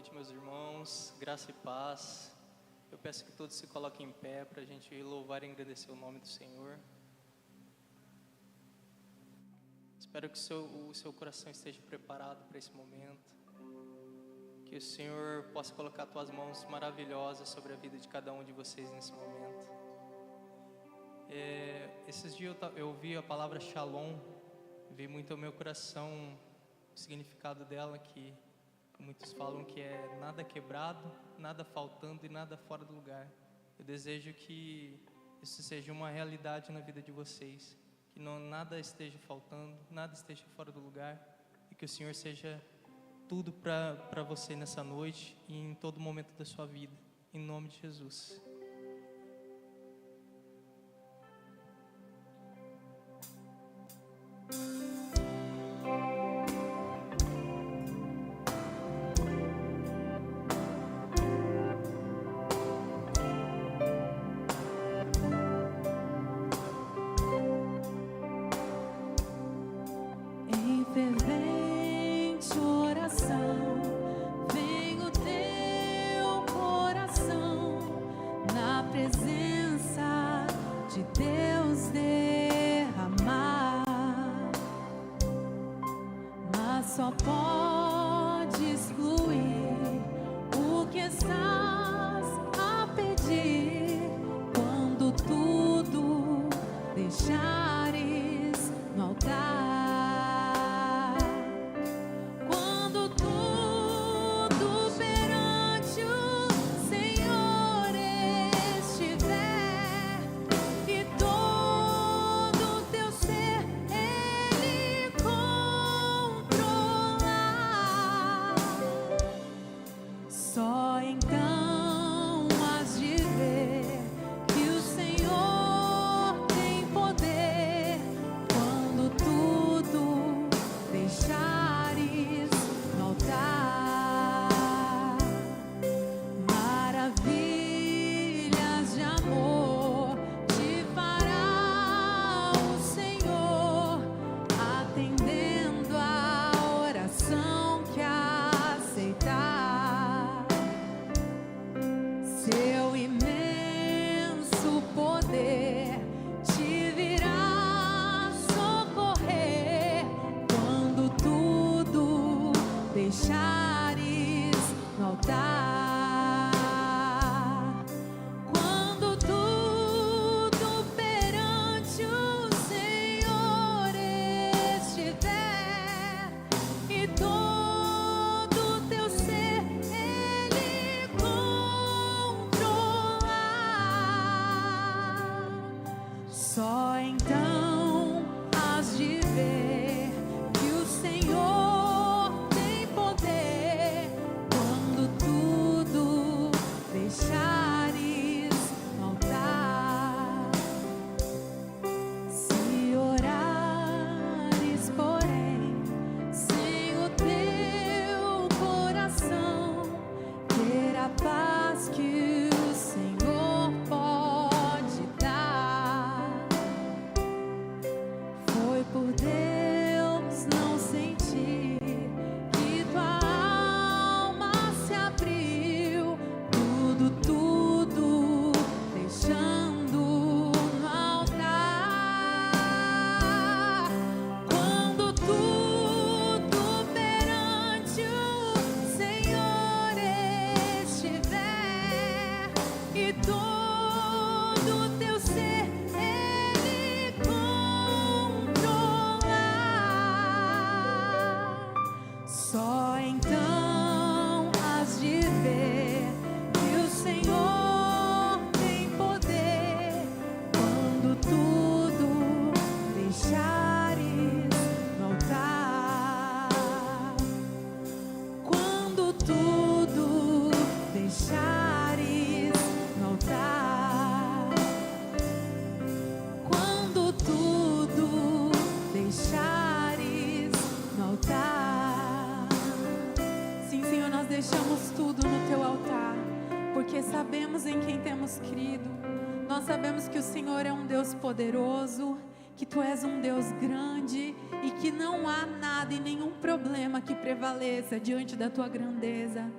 noite, meus irmãos, graça e paz. Eu peço que todos se coloquem em pé para a gente louvar e engrandecer o nome do Senhor. Espero que o seu coração esteja preparado para esse momento. Que o Senhor possa colocar as tuas mãos maravilhosas sobre a vida de cada um de vocês nesse momento. Esses dias eu ouvi a palavra Shalom, veio muito ao meu coração o significado dela, que muitos falam que é nada quebrado, nada faltando e nada fora do lugar. Eu desejo que isso seja uma realidade na vida de vocês, que nada esteja faltando, nada esteja fora do lugar, e que o Senhor seja tudo para você nessa noite e em todo momento da sua vida, em nome de Jesus. Só pode excluir o que estás a pedir quando tudo deixares no altar. Quando tudo perante o Senhor estiver e todo o teu ser Ele só então has de ver que o Senhor tem poder quando tudo deixares no altar. Maravilhas de amor te fará o Senhor, atendendo a oração que aceitar. Seu imenso poder te virá socorrer quando tudo deixares no altar. Quando tudo perante o Senhor estiver e todo o teu ser Ele só então has de ver que o Senhor tem poder quando tudo deixares no altar. Se orares, porém, sem o teu coração, ter a paz que o Senhor pode dar. Foi por Deus não sentir que tua alma se abriu, tudo deixando no altar. Quando tudo perante o Senhor estiver e todo o teu ser Ele controlar, só então has de ver que o Senhor tem poder quando tudo deixares no altar. Quando tudo deixares no altar. Quando tudo deixares no altar. Sim, Senhor, nós deixamos tudo no teu altar, porque sabemos em quem temos crido. Nós sabemos que o Senhor é um Deus poderoso, que tu és um Deus grande e que não há nada e nenhum problema que prevaleça diante da tua grandeza.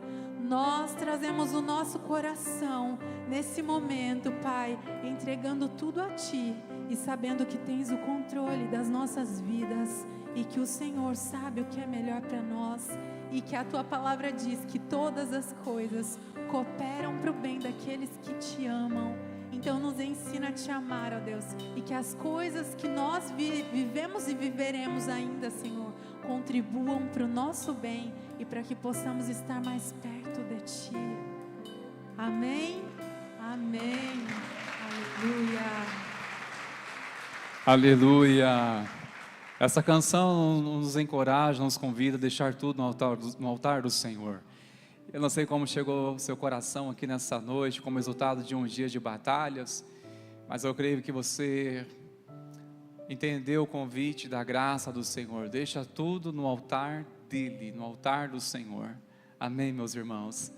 nós trazemos o nosso coração nesse momento, Pai, entregando tudo a Ti e sabendo que Tens o controle das nossas vidas e que o Senhor sabe o que é melhor para nós e que a Tua palavra diz que todas as coisas cooperam para o bem daqueles que Te amam. Então nos ensina a Te amar, ó Deus, e que as coisas que nós vivemos e viveremos ainda, Senhor, contribuam para o nosso bem e para que possamos estar mais perto de Ti. Amém? Amém. Aleluia. Aleluia. Essa canção nos encoraja, nos convida a deixar tudo no altar do Senhor. Eu não sei como chegou ao seu coração aqui nessa noite, como resultado de um dia de batalhas, mas eu creio que você entendeu o convite da graça do Senhor. Deixa tudo no altar dele, no altar do Senhor. Amém, meus irmãos?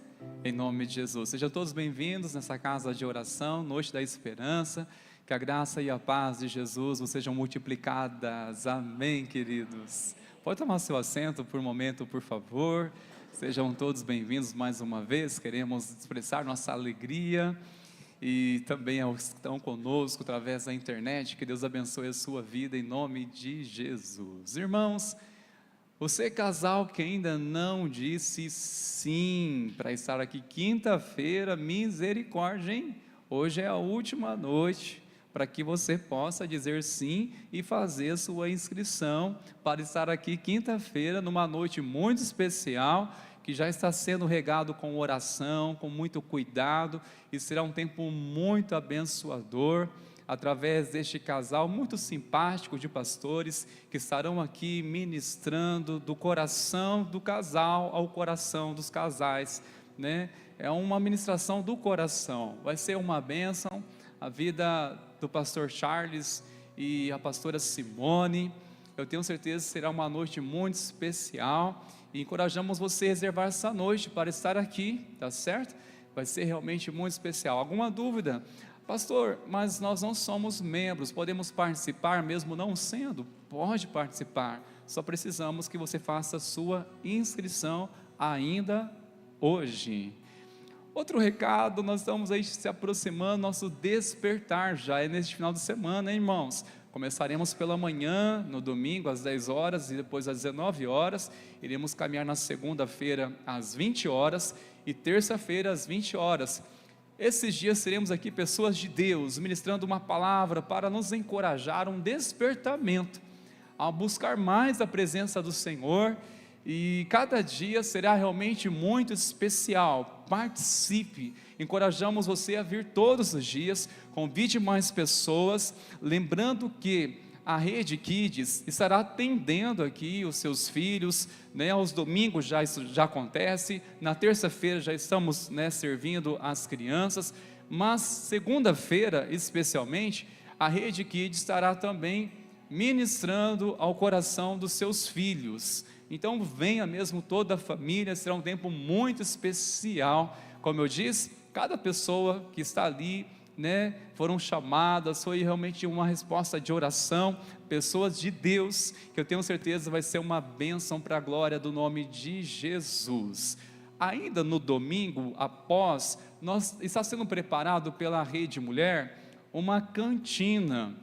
Em nome de Jesus. Sejam todos bem-vindos nessa casa de oração, Noite da Esperança. Que a graça e a paz de Jesus vos sejam multiplicadas. Amém, queridos? Pode tomar seu assento por um momento, por favor. Sejam todos bem-vindos mais uma vez. Queremos expressar nossa alegria e também aos que estão conosco através da internet. Que Deus abençoe a sua vida em nome de Jesus. Irmãos, você casal que ainda não disse sim para estar aqui quinta-feira, misericórdia, hein? Hoje é a última noite para que você possa dizer sim e fazer a sua inscrição para estar aqui quinta-feira, numa noite muito especial, que já está sendo regado com oração, com muito cuidado, e será um tempo muito abençoador, através deste casal muito simpático de pastores, que estarão aqui ministrando do coração do casal ao coração dos casais, né? É uma ministração do coração, vai ser uma bênção, a vida do pastor Charles e a pastora Simone. Eu tenho certeza que será uma noite muito especial e encorajamos você a reservar essa noite para estar aqui, tá certo? Vai ser realmente muito especial. Alguma dúvida? Pastor, mas nós não somos membros, podemos participar mesmo não sendo? Pode participar, só precisamos que você faça a sua inscrição ainda hoje. Outro recado, nós estamos aí se aproximando, nosso despertar já é neste final de semana, hein, irmãos? Começaremos pela manhã, no domingo às 10 horas e depois às 19 horas, iremos caminhar na segunda-feira às 20 horas e terça-feira às 20 horas. Esses dias seremos aqui pessoas de Deus, ministrando uma palavra para nos encorajar, um despertamento, a buscar mais a presença do Senhor, e cada dia será realmente muito especial. Participe, encorajamos você a vir todos os dias, convide mais pessoas, lembrando que a Rede Kids estará atendendo aqui os seus filhos, né? Aos domingos isso já acontece, na terça-feira já estamos, né, servindo as crianças, mas segunda-feira especialmente, a Rede Kids estará também ministrando ao coração dos seus filhos. Então venha mesmo toda a família, será um tempo muito especial. Como eu disse, cada pessoa que está ali, né, foram chamadas, foi realmente uma resposta de oração, pessoas de Deus, que eu tenho certeza vai ser uma bênção para a glória do nome de Jesus. Ainda no domingo, após, está sendo preparado pela Rede Mulher uma cantina,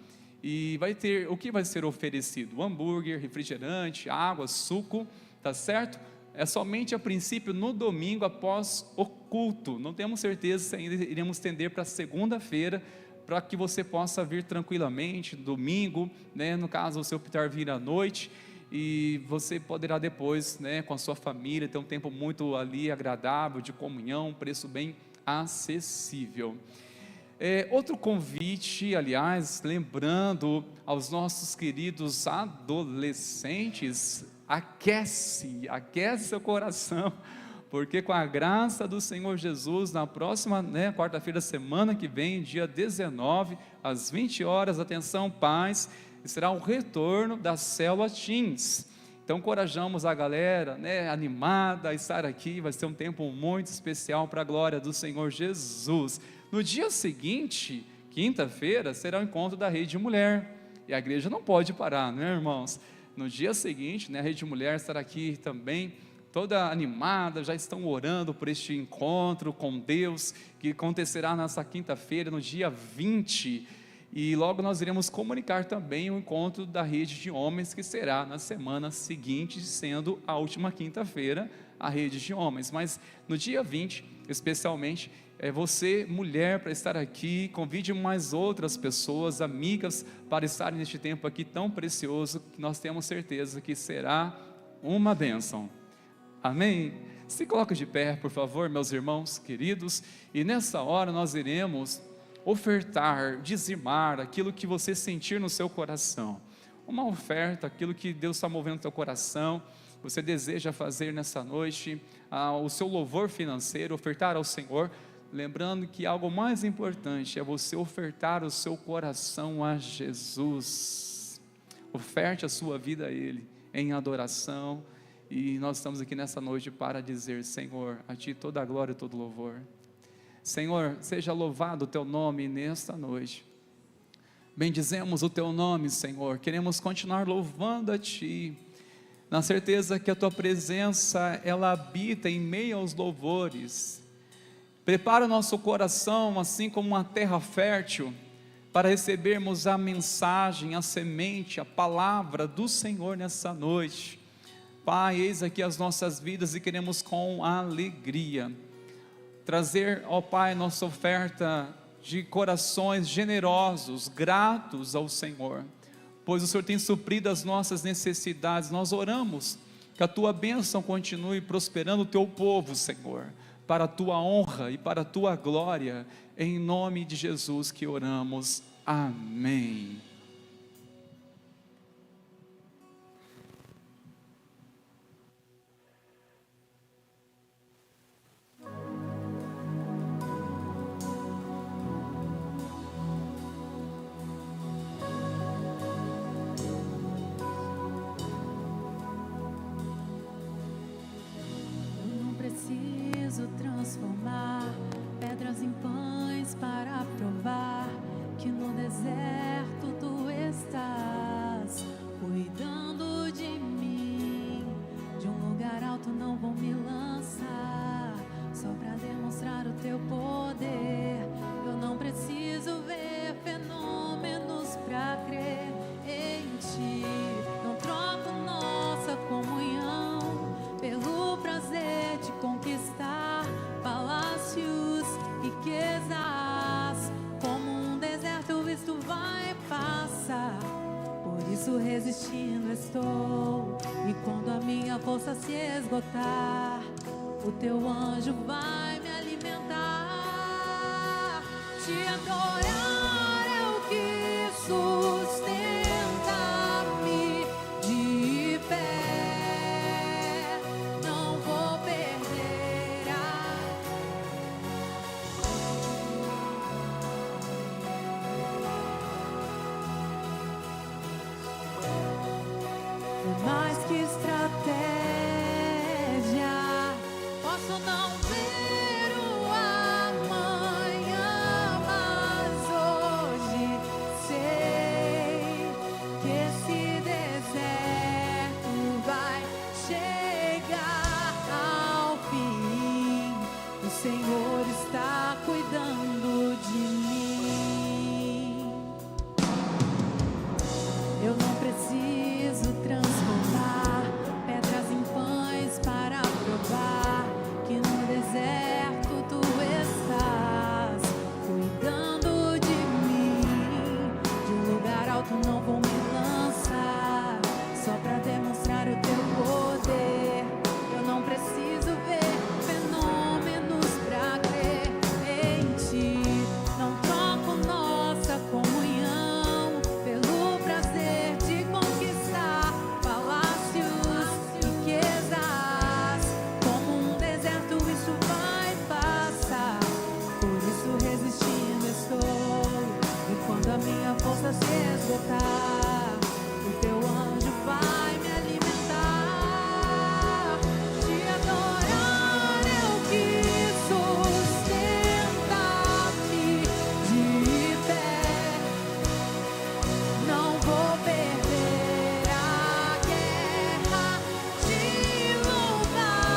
e vai ter, o que vai ser oferecido? Hambúrguer, refrigerante, água, suco, tá certo? É somente a princípio no domingo após o culto, não temos certeza se ainda iremos estender para segunda-feira, para que você possa vir tranquilamente, domingo, né? No caso você optar vir à noite, e você poderá depois, né, com a sua família, ter um tempo muito ali agradável, de comunhão, um preço bem acessível. Outro convite, aliás, lembrando aos nossos queridos adolescentes, aquece seu coração, porque com a graça do Senhor Jesus, na próxima, né, quarta-feira, semana que vem, dia 19, às 20 horas, atenção pais, será o retorno da célula Teens. Então encorajamos a galera, né, animada a estar aqui, vai ser um tempo muito especial para a glória do Senhor Jesus. No dia seguinte, quinta-feira, será o encontro da Rede Mulher, e a igreja não pode parar, né, irmãos? No dia seguinte, né, a Rede Mulher estará aqui também toda animada, já estão orando por este encontro com Deus, que acontecerá nessa quinta-feira, no dia 20, e logo nós iremos comunicar também o encontro da rede de homens, que será na semana seguinte, sendo a última quinta-feira, a rede de homens. Mas no dia 20, especialmente, você, mulher, para estar aqui, convide mais outras pessoas, amigas, para estarem neste tempo aqui tão precioso, que nós temos certeza que será uma bênção. Amém? Se coloca de pé, por favor, meus irmãos queridos, e nessa hora nós iremos ofertar, dizimar aquilo que você sentir no seu coração, uma oferta, aquilo que Deus está movendo no seu coração, você deseja fazer nessa noite, o seu louvor financeiro, ofertar ao Senhor, lembrando que algo mais importante é você ofertar o seu coração a Jesus. Oferte a sua vida a Ele, em adoração, e nós estamos aqui nessa noite para dizer: Senhor, a Ti toda a glória e todo o louvor. Senhor, seja louvado o Teu nome nesta noite. Bendizemos o Teu nome, Senhor. Queremos continuar louvando a Ti, na certeza que a Tua presença, ela habita em meio aos louvores. Prepara o nosso coração, assim como uma terra fértil, para recebermos a mensagem, a semente, a palavra do Senhor nessa noite. Pai, eis aqui as nossas vidas e queremos com alegria trazer, ó Pai, nossa oferta de corações generosos, gratos ao Senhor, pois o Senhor tem suprido as nossas necessidades. Nós oramos que a Tua bênção continue prosperando o Teu povo, Senhor, para a Tua honra e para a Tua glória, em nome de Jesus que oramos, amém. Transformar pedras em pães para provar que no deserto Tu estás cuidando de mim. De um lugar alto não vou me lançar só para demonstrar o Teu poder. Eu não preciso ver fenômenos para crer em Ti. Não troco nossa comunhão pelo prazer de conquistar palácios, riquezas. Como um deserto isto vai passar, por isso resistindo estou. E quando a minha força se esgotar, o Teu anjo vai me alimentar. Te adorar é o que sustenta-me de pé. Não vou perder mais que estratégia. Posso não ver o amanhã, mas hoje sei que esse deserto vai chegar ao fim. O Senhor está cuidando de mim. Eu não preciso transformar pedras em pães para provar que no deserto Tu estás cuidando de mim. De um lugar alto não vou me lançar só para demonstrar o Teu poder. Eu não preciso ver fenômenos para crer em Ti. Não troco nossa comunhão pelo prazer de conquistar palácios, riquezas. Como um deserto isso vai passar, por isso resistindo estou. E quando a minha força se esgotar, o Teu anjo vai me alimentar. Te adorar é o que sustenta-me de pé. Não vou perder a guerra. Te louvar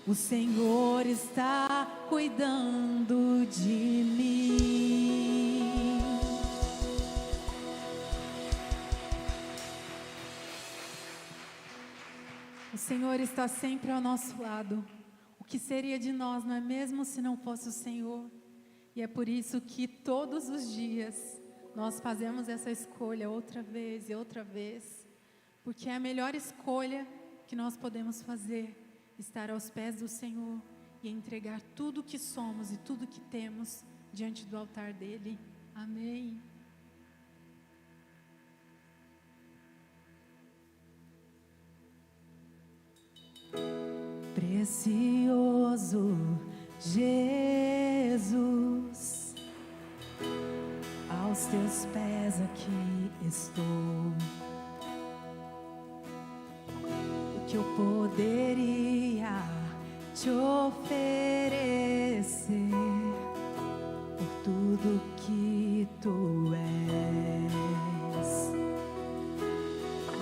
O Senhor está cuidando de mim. O Senhor está sempre ao nosso lado. O que seria de nós, não é mesmo, se não fosse o Senhor? E é por isso que todos os dias nós fazemos essa escolha outra vez e outra vez, porque é a melhor escolha que nós podemos fazer, estar aos pés do Senhor e entregar tudo o que somos e tudo o que temos diante do altar dele. Amém. Precioso Jesus, aos teus pés aqui estou. O que eu poderia te oferecer por tudo que tu és.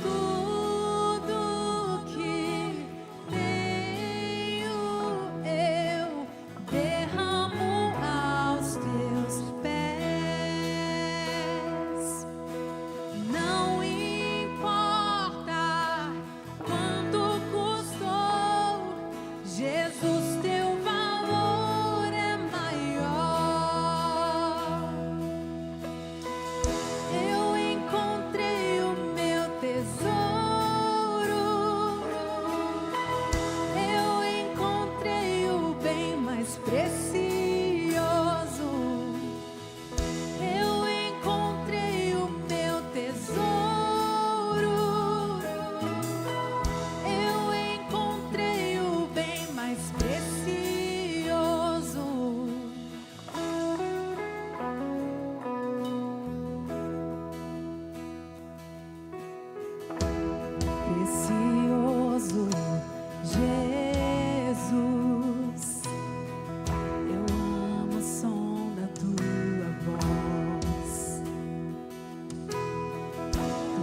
Tudo que tenho eu derramo aos teus pés. Não importa quanto custou, Jesus, teu valor é maior. Eu encontrei o meu tesouro, eu encontrei o bem mais precioso. Eu encontrei o meu tesouro, eu encontrei o bem mais precioso. Precioso Jesus, eu amo o som da tua voz.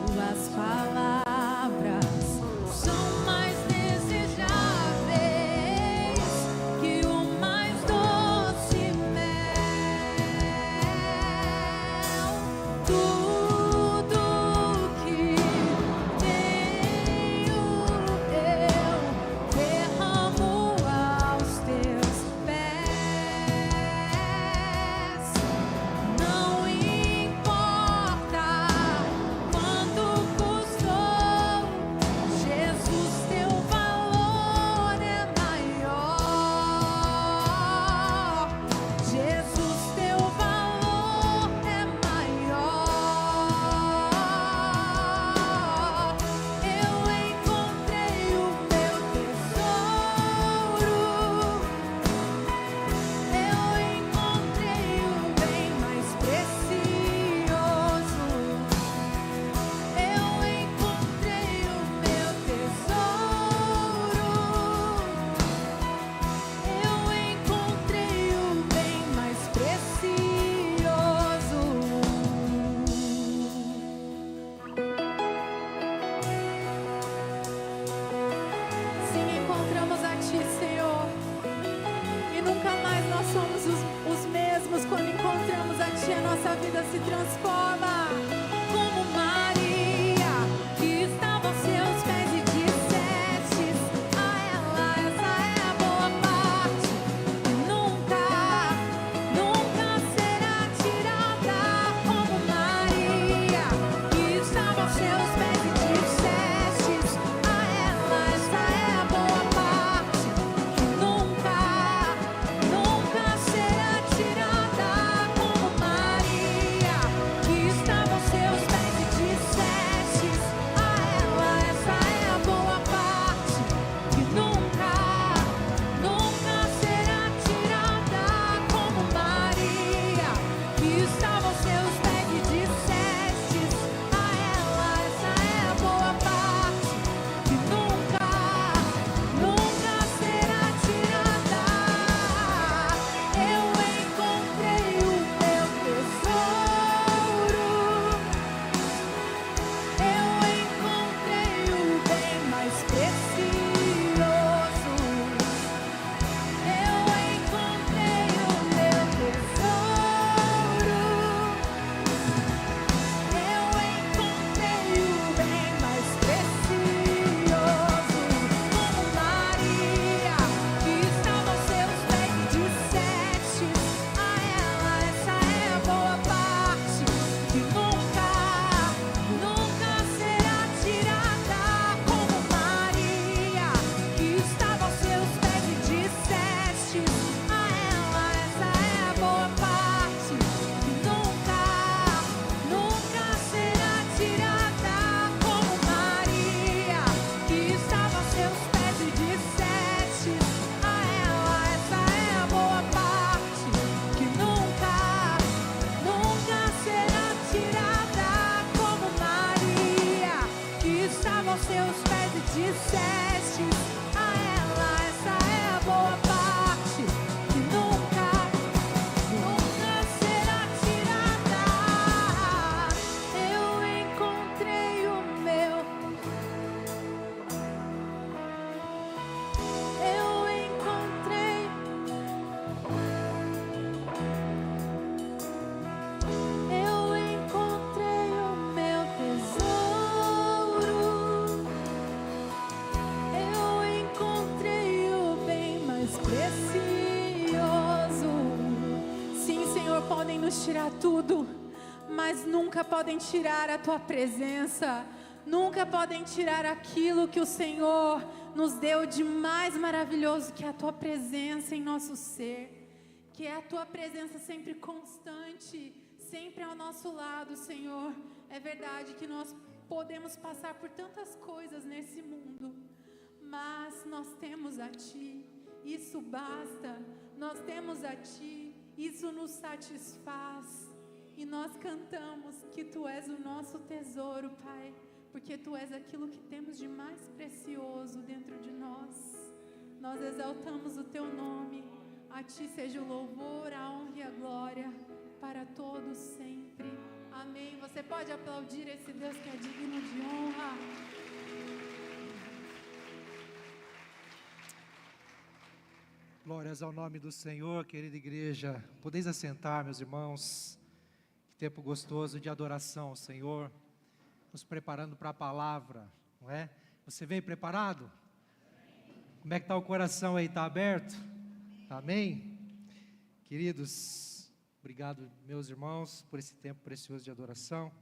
Tuas palavras são mais desejáveis que o mais doce mel. Tudo que tenho eu derramo aos teus pés. Não importa quanto custou, Jesus, teu valor é maior. Jesus, teu valor é maior. Eu encontrei o meu tesouro, eu encontrei o bem mais precioso. Eu encontrei o meu tesouro, eu encontrei o bem mais precioso. Sim, encontramos a Ti, Senhor, e nunca mais nós somos os mesmos. Quando encontramos a Ti, a nossa vida se transforma. Como Maria, que estava aos seus pés e dissestes a ela: essa é a boa parte, que nunca, nunca será tirada. Como Maria, que estava aos seus pés e dissestes a ela: essa é a boa parte, que nunca, nunca será tirada. Como Maria, que precioso. Sim, Senhor, podem nos tirar tudo, mas nunca podem tirar a tua presença. Nunca podem tirar aquilo que o Senhor nos deu de mais maravilhoso, que é a tua presença em nosso ser, que é a tua presença sempre constante, sempre ao nosso lado, Senhor. É verdade que nós podemos passar por tantas coisas nesse mundo, mas nós temos a Ti, isso basta. Nós temos a Ti, isso nos satisfaz. E nós cantamos que Tu és o nosso tesouro, Pai, porque Tu és aquilo que temos de mais precioso dentro de nós. Nós exaltamos o Teu nome. A Ti seja o louvor, a honra e a glória para todos sempre. Amém. Você pode aplaudir esse Deus que é digno de honra. Glórias ao nome do Senhor, querida igreja. Podeis assentar, meus irmãos. Que tempo gostoso de adoração ao Senhor, nos preparando para a palavra, não é? Você veio preparado? Como é que está o coração aí? Está aberto? Amém? Queridos, obrigado, meus irmãos, por esse tempo precioso de adoração.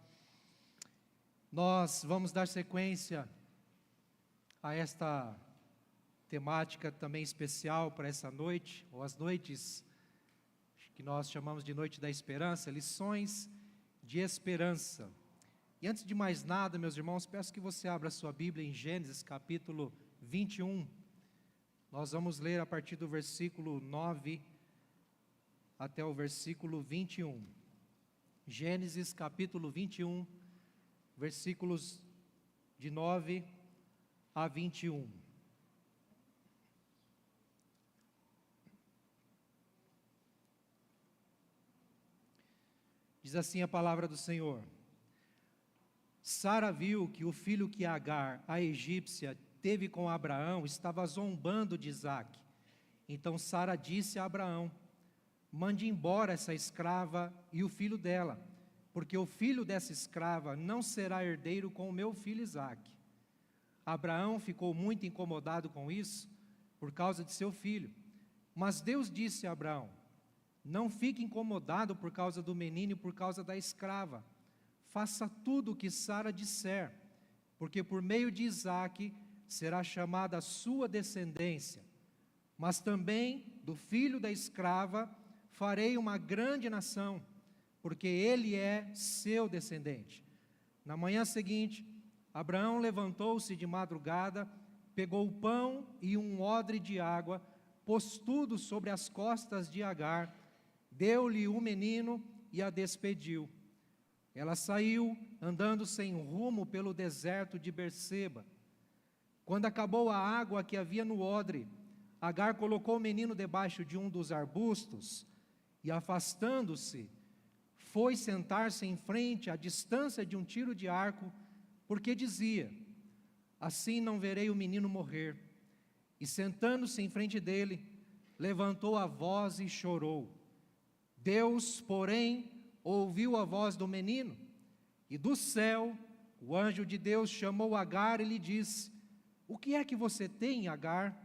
Nós vamos dar sequência a esta temática também especial para essa noite, ou as noites que nós chamamos de Noite da Esperança, lições de esperança. E antes de mais nada, meus irmãos, peço que você abra a sua Bíblia em Gênesis capítulo 21. Nós vamos ler a partir do versículo 9 até o versículo 21. Gênesis capítulo 21, versículos de 9 a 21. Diz assim a palavra do Senhor: Sara viu que o filho que Agar, a egípcia, teve com Abraão, estava zombando de Isaque. Então Sara disse a Abraão: mande embora essa escrava e o filho dela, porque o filho dessa escrava não será herdeiro com o meu filho Isaque. Abraão ficou muito incomodado com isso, por causa de seu filho. Mas Deus disse a Abraão: não fique incomodado por causa do menino e por causa da escrava. Faça tudo o que Sara disser, porque por meio de Isaque será chamada a sua descendência. Mas também do filho da escrava farei uma grande nação, porque ele é seu descendente. Na manhã seguinte, Abraão levantou-se de madrugada, pegou o pão e um odre de água, pôs tudo sobre as costas de Agar, deu-lhe o menino e a despediu. Ela saiu, andando sem rumo pelo deserto de Berseba. Quando acabou a água que havia no odre, Agar colocou o menino debaixo de um dos arbustos e, afastando-se, foi sentar-se em frente, à distância de um tiro de arco, porque dizia: assim não verei o menino morrer. E sentando-se em frente dele, levantou a voz e chorou. Deus, porém, ouviu a voz do menino, e do céu o anjo de Deus chamou Agar e lhe disse: o que é que você tem, Agar?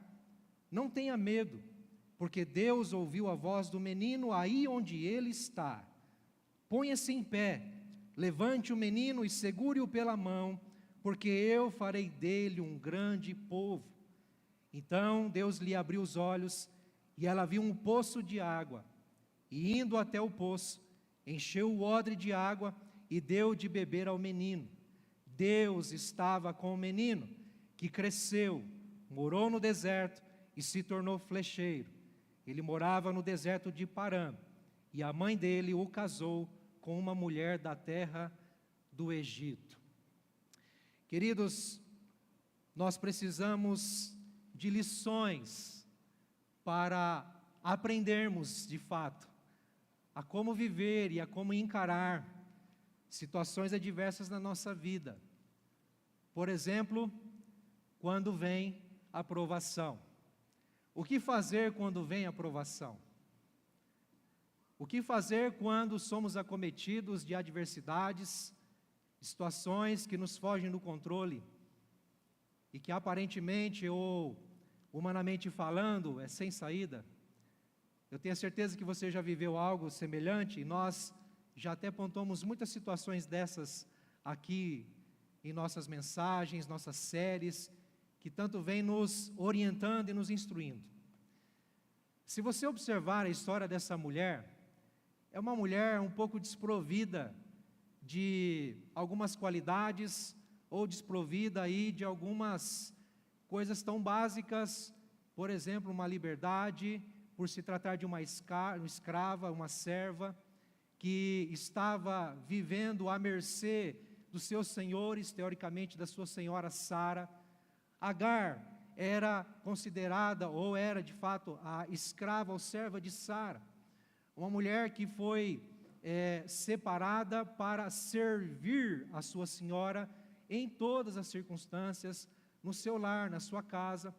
Não tenha medo, porque Deus ouviu a voz do menino aí onde ele está. Ponha-se em pé, levante o menino e segure-o pela mão, porque eu farei dele um grande povo. Então Deus lhe abriu os olhos, e ela viu um poço de água, e indo até o poço, encheu o odre de água e deu de beber ao menino. Deus estava com o menino, que cresceu, morou no deserto e se tornou flecheiro. Ele morava no deserto de Parã, e a mãe dele o casou com uma mulher da terra do Egito. Queridos, nós precisamos de lições para aprendermos de fato a como viver e a como encarar situações adversas na nossa vida. Por exemplo, quando vem a provação. O que fazer quando vem a provação? O que fazer quando somos acometidos de adversidades, situações que nos fogem do controle e que aparentemente ou humanamente falando, é sem saída. Eu tenho a certeza que você já viveu algo semelhante, e nós já até pontuamos muitas situações dessas aqui em nossas mensagens, nossas séries, que tanto vem nos orientando e nos instruindo. Se você observar a história dessa mulher, é uma mulher um pouco desprovida de algumas qualidades, ou desprovida aí de algumas coisas tão básicas, por exemplo, uma liberdade, por se tratar de uma escrava, uma serva, que estava vivendo à mercê dos seus senhores, teoricamente da sua senhora Sara. Agar era considerada, ou era de fato, a escrava ou serva de Sara, uma mulher que foi separada para servir a sua senhora em todas as circunstâncias, no seu lar, na sua casa.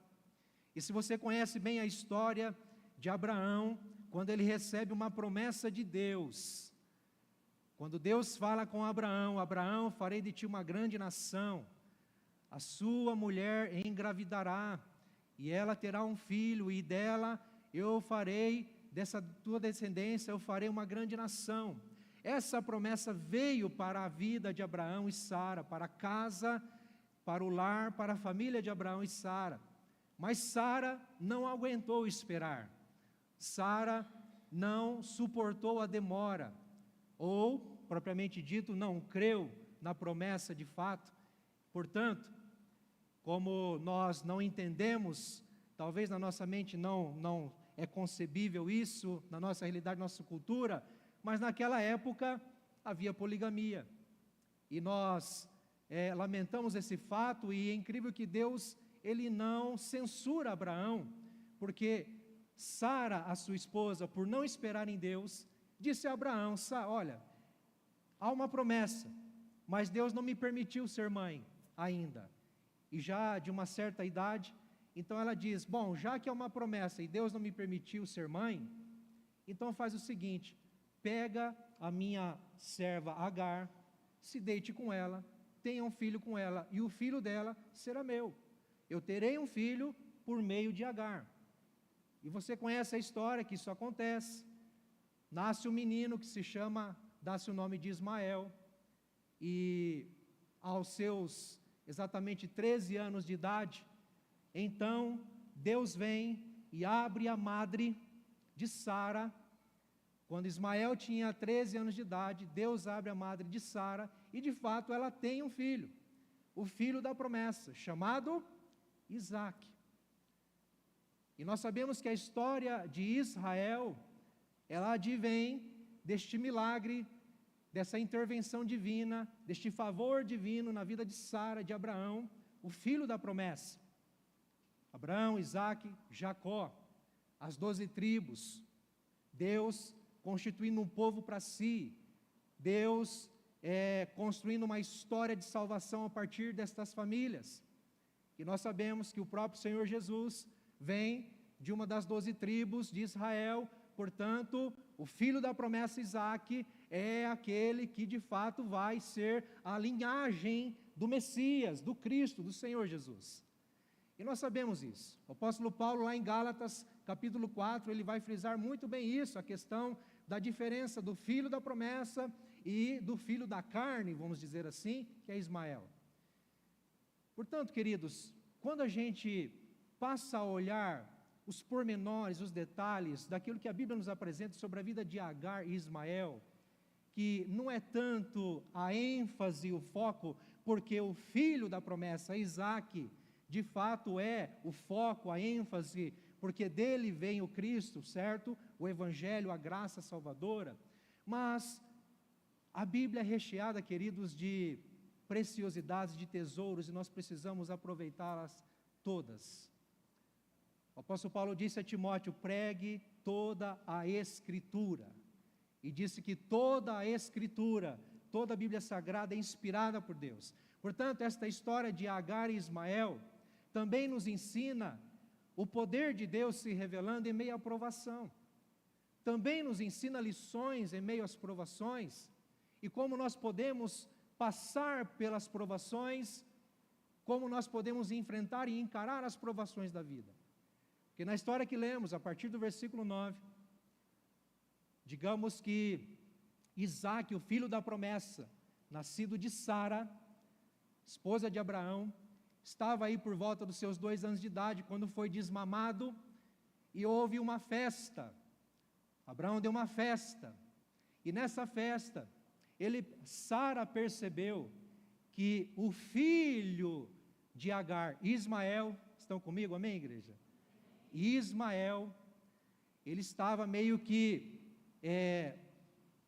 E se você conhece bem a história de Abraão, quando ele recebe uma promessa de Deus, quando Deus fala com Abraão: Abraão, farei de ti uma grande nação, a sua mulher engravidará, e ela terá um filho, e dela eu farei, dessa tua descendência, eu farei uma grande nação. Essa promessa veio para a vida de Abraão e Sara, para a casa, para o lar, para a família de Abraão e Sara. Mas Sara não aguentou esperar. Sara não suportou a demora, ou, propriamente dito, não creu na promessa de fato. Portanto, como nós não entendemos, talvez na nossa mente não é concebível isso, na nossa realidade, na nossa cultura, mas naquela época havia poligamia. E nós lamentamos esse fato, e é incrível que Deus, Ele não censura Abraão, porque Sara, a sua esposa, por não esperar em Deus, disse a Abraão: olha, há uma promessa, mas Deus não me permitiu ser mãe ainda, e já de uma certa idade. Então ela diz: bom, já que é uma promessa e Deus não me permitiu ser mãe, então faz o seguinte: pega a minha serva Agar, se deite com ela, tenha um filho com ela, e o filho dela será meu. Eu terei um filho por meio de Agar. E você conhece a história que isso acontece. Nasce um menino que se chama, dá-se o nome de Ismael, e aos seus exatamente 13 anos de idade, então Deus vem e abre a madre de Sara. Quando Ismael tinha 13 anos de idade, Deus abre a madre de Sara, e de fato ela tem um filho, o filho da promessa, chamado Isaque. E nós sabemos que a história de Israel, ela advém deste milagre, dessa intervenção divina, deste favor divino na vida de Sara, de Abraão, o filho da promessa. Abraão, Isaque, Jacó, as 12 tribos, Deus constituindo um povo para si, Deus construindo uma história de salvação a partir destas famílias. E nós sabemos que o próprio Senhor Jesus vem de uma das 12 tribos de Israel. Portanto, o filho da promessa, Isaque, é aquele que de fato vai ser a linhagem do Messias, do Cristo, do Senhor Jesus. E nós sabemos isso. O apóstolo Paulo, lá em Gálatas, capítulo 4, ele vai frisar muito bem isso, a questão da diferença do filho da promessa e do filho da carne, vamos dizer assim, que é Ismael. Portanto, queridos, quando a gente passa a olhar os pormenores, os detalhes daquilo que a Bíblia nos apresenta sobre a vida de Agar e Ismael, que não é tanto a ênfase, o foco, porque o filho da promessa, Isaque, de fato é o foco, a ênfase, porque dele vem o Cristo, certo? O Evangelho, a graça salvadora. Mas a Bíblia é recheada, queridos, de preciosidades, de tesouros, e nós precisamos aproveitá-las todas. O apóstolo Paulo disse a Timóteo: pregue toda a Escritura, e disse que toda a Escritura, toda a Bíblia Sagrada é inspirada por Deus. Portanto, esta história de Agar e Ismael também nos ensina o poder de Deus se revelando em meio à provação. Também nos ensina lições em meio às provações, e como nós podemos passar pelas provações, como nós podemos enfrentar e encarar as provações da vida. Porque na história que lemos, a partir do versículo 9, digamos que Isaque, o filho da promessa, nascido de Sara, esposa de Abraão, estava aí por volta dos seus 2 anos de idade, quando foi desmamado, e houve uma festa. Abraão deu uma festa, e nessa festa, Sara percebeu que o filho de Agar, Ismael, estão comigo, amém, igreja? Ismael, ele estava meio que,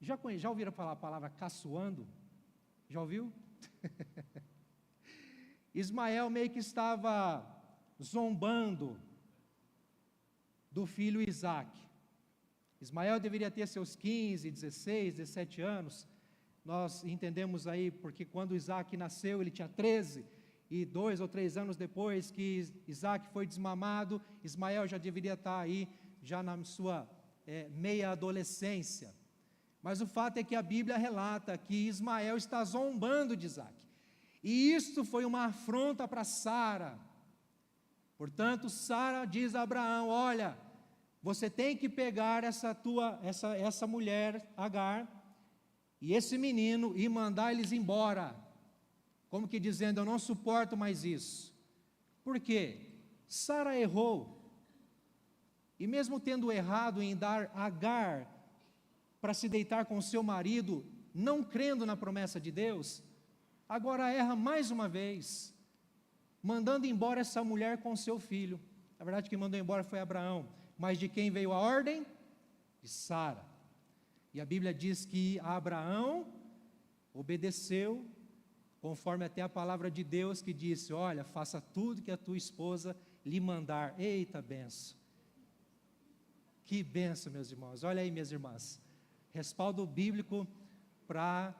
já ouviram falar a palavra caçoando? Já ouviu? Ismael meio que estava zombando do filho Isaque. Ismael deveria ter seus 15, 16, 17 anos, nós entendemos aí, porque quando Isaque nasceu, ele tinha 13, e 2 ou 3 anos depois que Isaque foi desmamado, Ismael já deveria estar aí, já na sua meia adolescência. Mas o fato é que a Bíblia relata que Ismael está zombando de Isaque, e isso foi uma afronta para Sara. Portanto, Sara diz a Abraão: olha, você tem que pegar essa mulher, Agar, e esse menino, e mandar eles embora, como que dizendo, eu não suporto mais isso. Por quê? Sara errou, e mesmo tendo errado em dar Agar para se deitar com o seu marido, não crendo na promessa de Deus, agora erra mais uma vez, mandando embora essa mulher com seu filho. Na verdade, quem mandou embora foi Abraão, mas de quem veio a ordem? De Sara. E a Bíblia diz que Abraão obedeceu, conforme até a palavra de Deus que disse: olha, faça tudo que a tua esposa lhe mandar. Eita benção, que benção, meus irmãos. Olha aí, minhas irmãs, respaldo bíblico para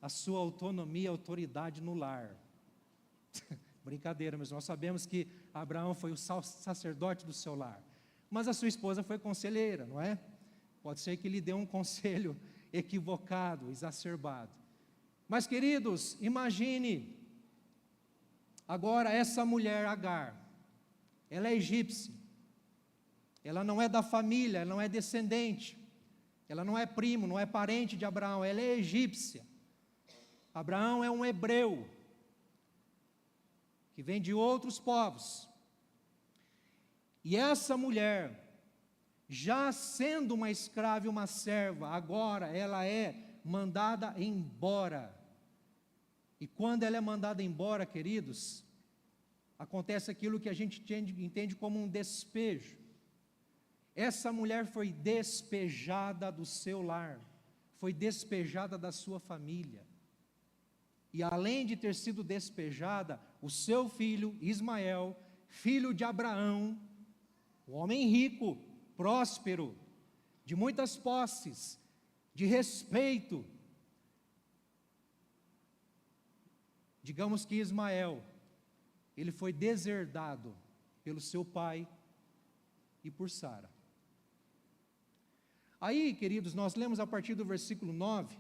a sua autonomia e autoridade no lar. Brincadeira, mas nós sabemos que Abraão foi o sacerdote do seu lar, mas a sua esposa foi conselheira, não é? Pode ser que lhe dê um conselho equivocado, exacerbado. Mas, queridos, imagine agora essa mulher Agar, ela é egípcia, ela não é da família, ela não é descendente, ela não é primo, não é parente de Abraão, ela é egípcia. Abraão é um hebreu, que vem de outros povos, e essa mulher, já sendo uma escrava e uma serva, agora ela é mandada embora. E quando ela é mandada embora, queridos, acontece aquilo que a gente entende como um despejo. Essa mulher foi despejada do seu lar, foi despejada da sua família. E além de ter sido despejada, o seu filho Ismael, filho de Abraão, um homem rico, próspero, de muitas posses, de respeito. Digamos que Ismael, ele foi deserdado pelo seu pai e por Sara. Aí, queridos, nós lemos a partir do versículo 9,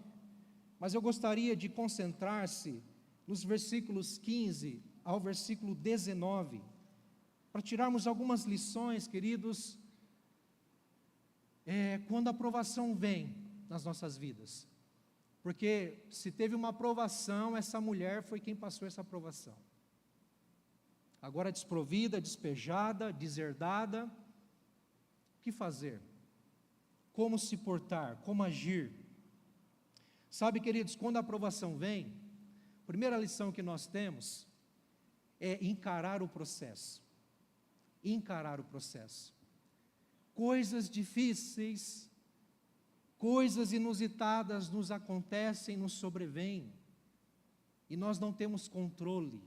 mas eu gostaria de concentrar-se nos versículos 15 ao versículo 19, para tirarmos algumas lições, queridos, quando a provação vem nas nossas vidas. Porque se teve uma provação, essa mulher foi quem passou essa provação. Agora desprovida, despejada, deserdada, o que fazer? Como se portar? Como agir? Sabe, queridos, quando a provação vem, a primeira lição que nós temos é encarar o processo. Encarar o processo. Coisas difíceis, coisas inusitadas nos acontecem, nos sobrevêm, e nós não temos controle,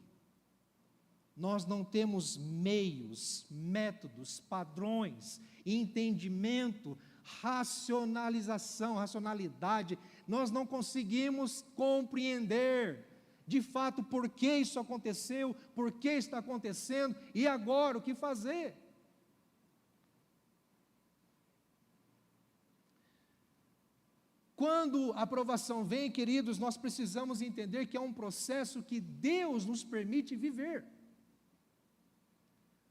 nós não temos meios, métodos, padrões, entendimento, racionalidade, nós não conseguimos compreender, de fato, por que isso aconteceu, por que está acontecendo, e agora o que fazer? Quando a aprovação vem, queridos, nós precisamos entender que é um processo que Deus nos permite viver.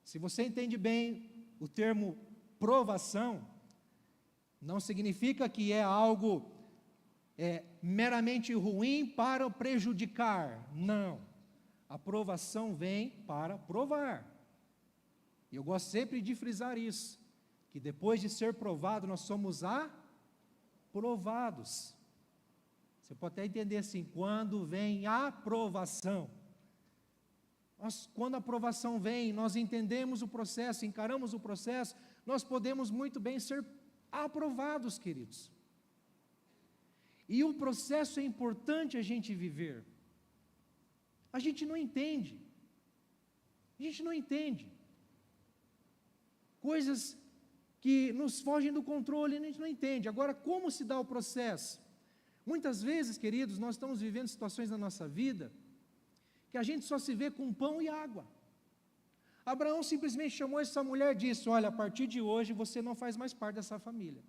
Se você entende bem o termo provação não significa que é algo meramente ruim para prejudicar. Não. A provação vem para provar. E eu gosto sempre de frisar isso, que depois de ser provado, nós somos aprovados. Você pode até entender assim, quando vem a provação. Quando a aprovação vem, nós entendemos o processo, encaramos o processo, nós podemos muito bem ser aprovados, queridos. E o processo é importante a gente viver. A gente não entende. A gente não entende. Coisas que nos fogem do controle, a gente não entende. Agora, como se dá o processo? Muitas vezes, queridos, nós estamos vivendo situações na nossa vida que a gente só se vê com pão e água. Abraão simplesmente chamou essa mulher e disse: olha, a partir de hoje você não faz mais parte dessa família.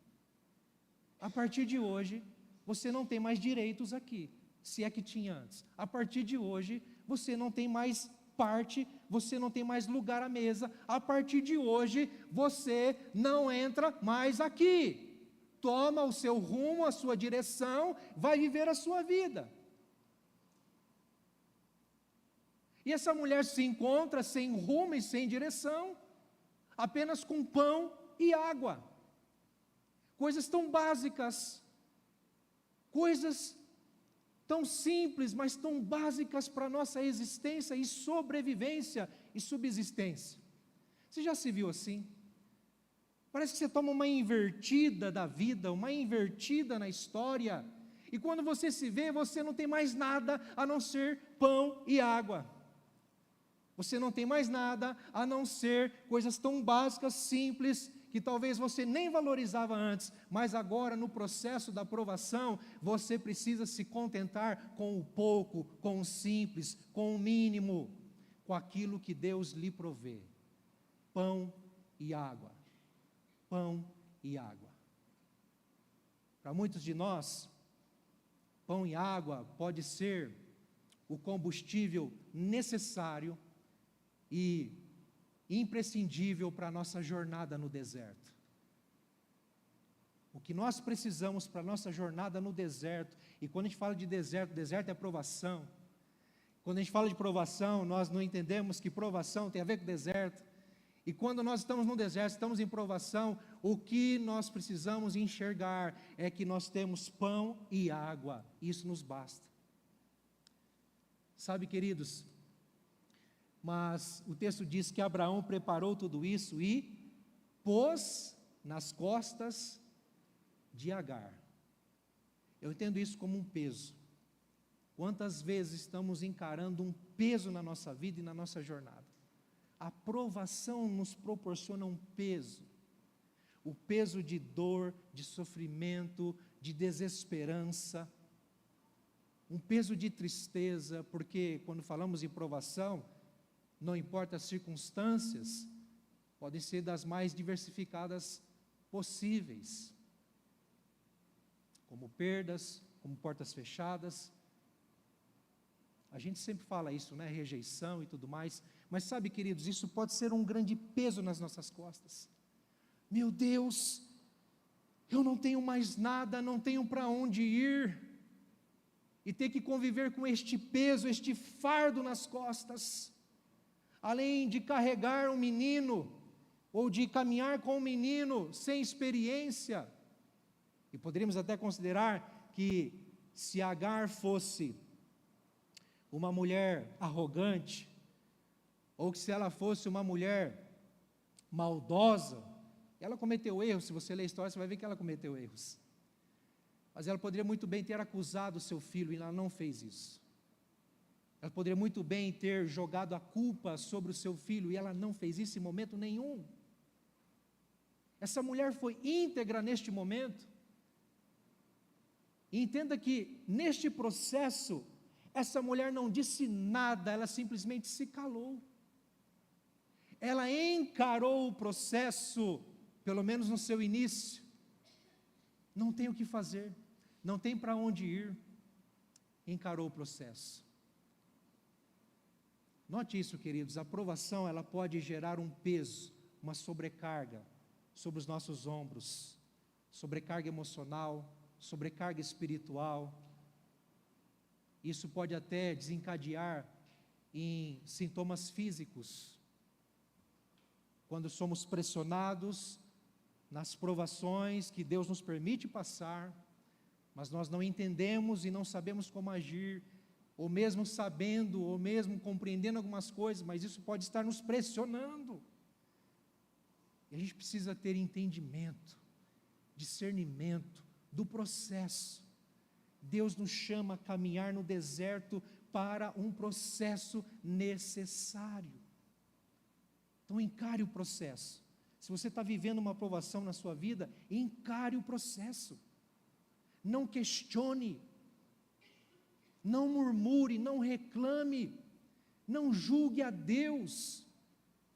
A partir de hoje você não tem mais direitos aqui, se é que tinha antes. A partir de hoje você não tem mais parte, você não tem mais lugar à mesa. A partir de hoje você não entra mais aqui. Toma o seu rumo, a sua direção, vai viver a sua vida. E essa mulher se encontra sem rumo e sem direção, apenas com pão e água. Coisas tão básicas, coisas tão simples, mas tão básicas para a nossa existência e sobrevivência e subsistência. Você já se viu assim? Parece que você toma uma invertida da vida, uma invertida na história, e quando você se vê, você não tem mais nada a não ser pão e água. Você não tem mais nada a não ser coisas tão básicas, simples, que talvez você nem valorizava antes, mas agora no processo da aprovação, você precisa se contentar com o pouco, com o simples, com o mínimo, com aquilo que Deus lhe provê: pão e água. Pão e água. Para muitos de nós, pão e água pode ser o combustível necessário e imprescindível para a nossa jornada no deserto. O que nós precisamos para a nossa jornada no deserto, e quando a gente fala de deserto, deserto é provação. Quando a gente fala de provação, nós não entendemos que provação tem a ver com deserto. E quando nós estamos no deserto, estamos em provação, o que nós precisamos enxergar é que nós temos pão e água, isso nos basta. Sabe, queridos, mas o texto diz que Abraão preparou tudo isso e pôs nas costas de Agar. Eu entendo isso como um peso. Quantas vezes estamos encarando um peso na nossa vida e na nossa jornada? A provação nos proporciona um peso, o peso de dor, de sofrimento, de desesperança, um peso de tristeza, porque quando falamos em provação, não importa as circunstâncias, podem ser das mais diversificadas possíveis, como perdas, como portas fechadas. A gente sempre fala isso, né? Rejeição e tudo mais. Mas sabe, queridos, isso pode ser um grande peso nas nossas costas. Meu Deus, eu não tenho mais nada, não tenho para onde ir. E ter que conviver com este peso, este fardo nas costas. Além de carregar um menino, ou de caminhar com um menino sem experiência. E poderíamos até considerar que se Agar fosse uma mulher arrogante, ou que se ela fosse uma mulher maldosa, ela cometeu erros. Se você ler a história, você vai ver que ela cometeu erros. Mas ela poderia muito bem ter acusado o seu filho, e ela não fez isso. Ela poderia muito bem ter jogado a culpa sobre o seu filho, e ela não fez isso em momento nenhum. Essa mulher foi íntegra neste momento. E entenda que neste processo, essa mulher não disse nada, ela simplesmente se calou. Ela encarou o processo, pelo menos no seu início. Não tem o que fazer, não tem para onde ir. Encarou o processo. Note isso, queridos, a provação ela pode gerar um peso, uma sobrecarga sobre os nossos ombros, sobrecarga emocional, sobrecarga espiritual. Isso pode até desencadear em sintomas físicos, quando somos pressionados nas provações que Deus nos permite passar, mas nós não entendemos e não sabemos como agir, ou mesmo sabendo, ou mesmo compreendendo algumas coisas, mas isso pode estar nos pressionando. E a gente precisa ter entendimento, discernimento do processo. Deus nos chama a caminhar no deserto para um processo necessário. Então encare o processo. Se você está vivendo uma provação na sua vida, encare o processo. Não questione, não murmure, não reclame, não julgue a Deus,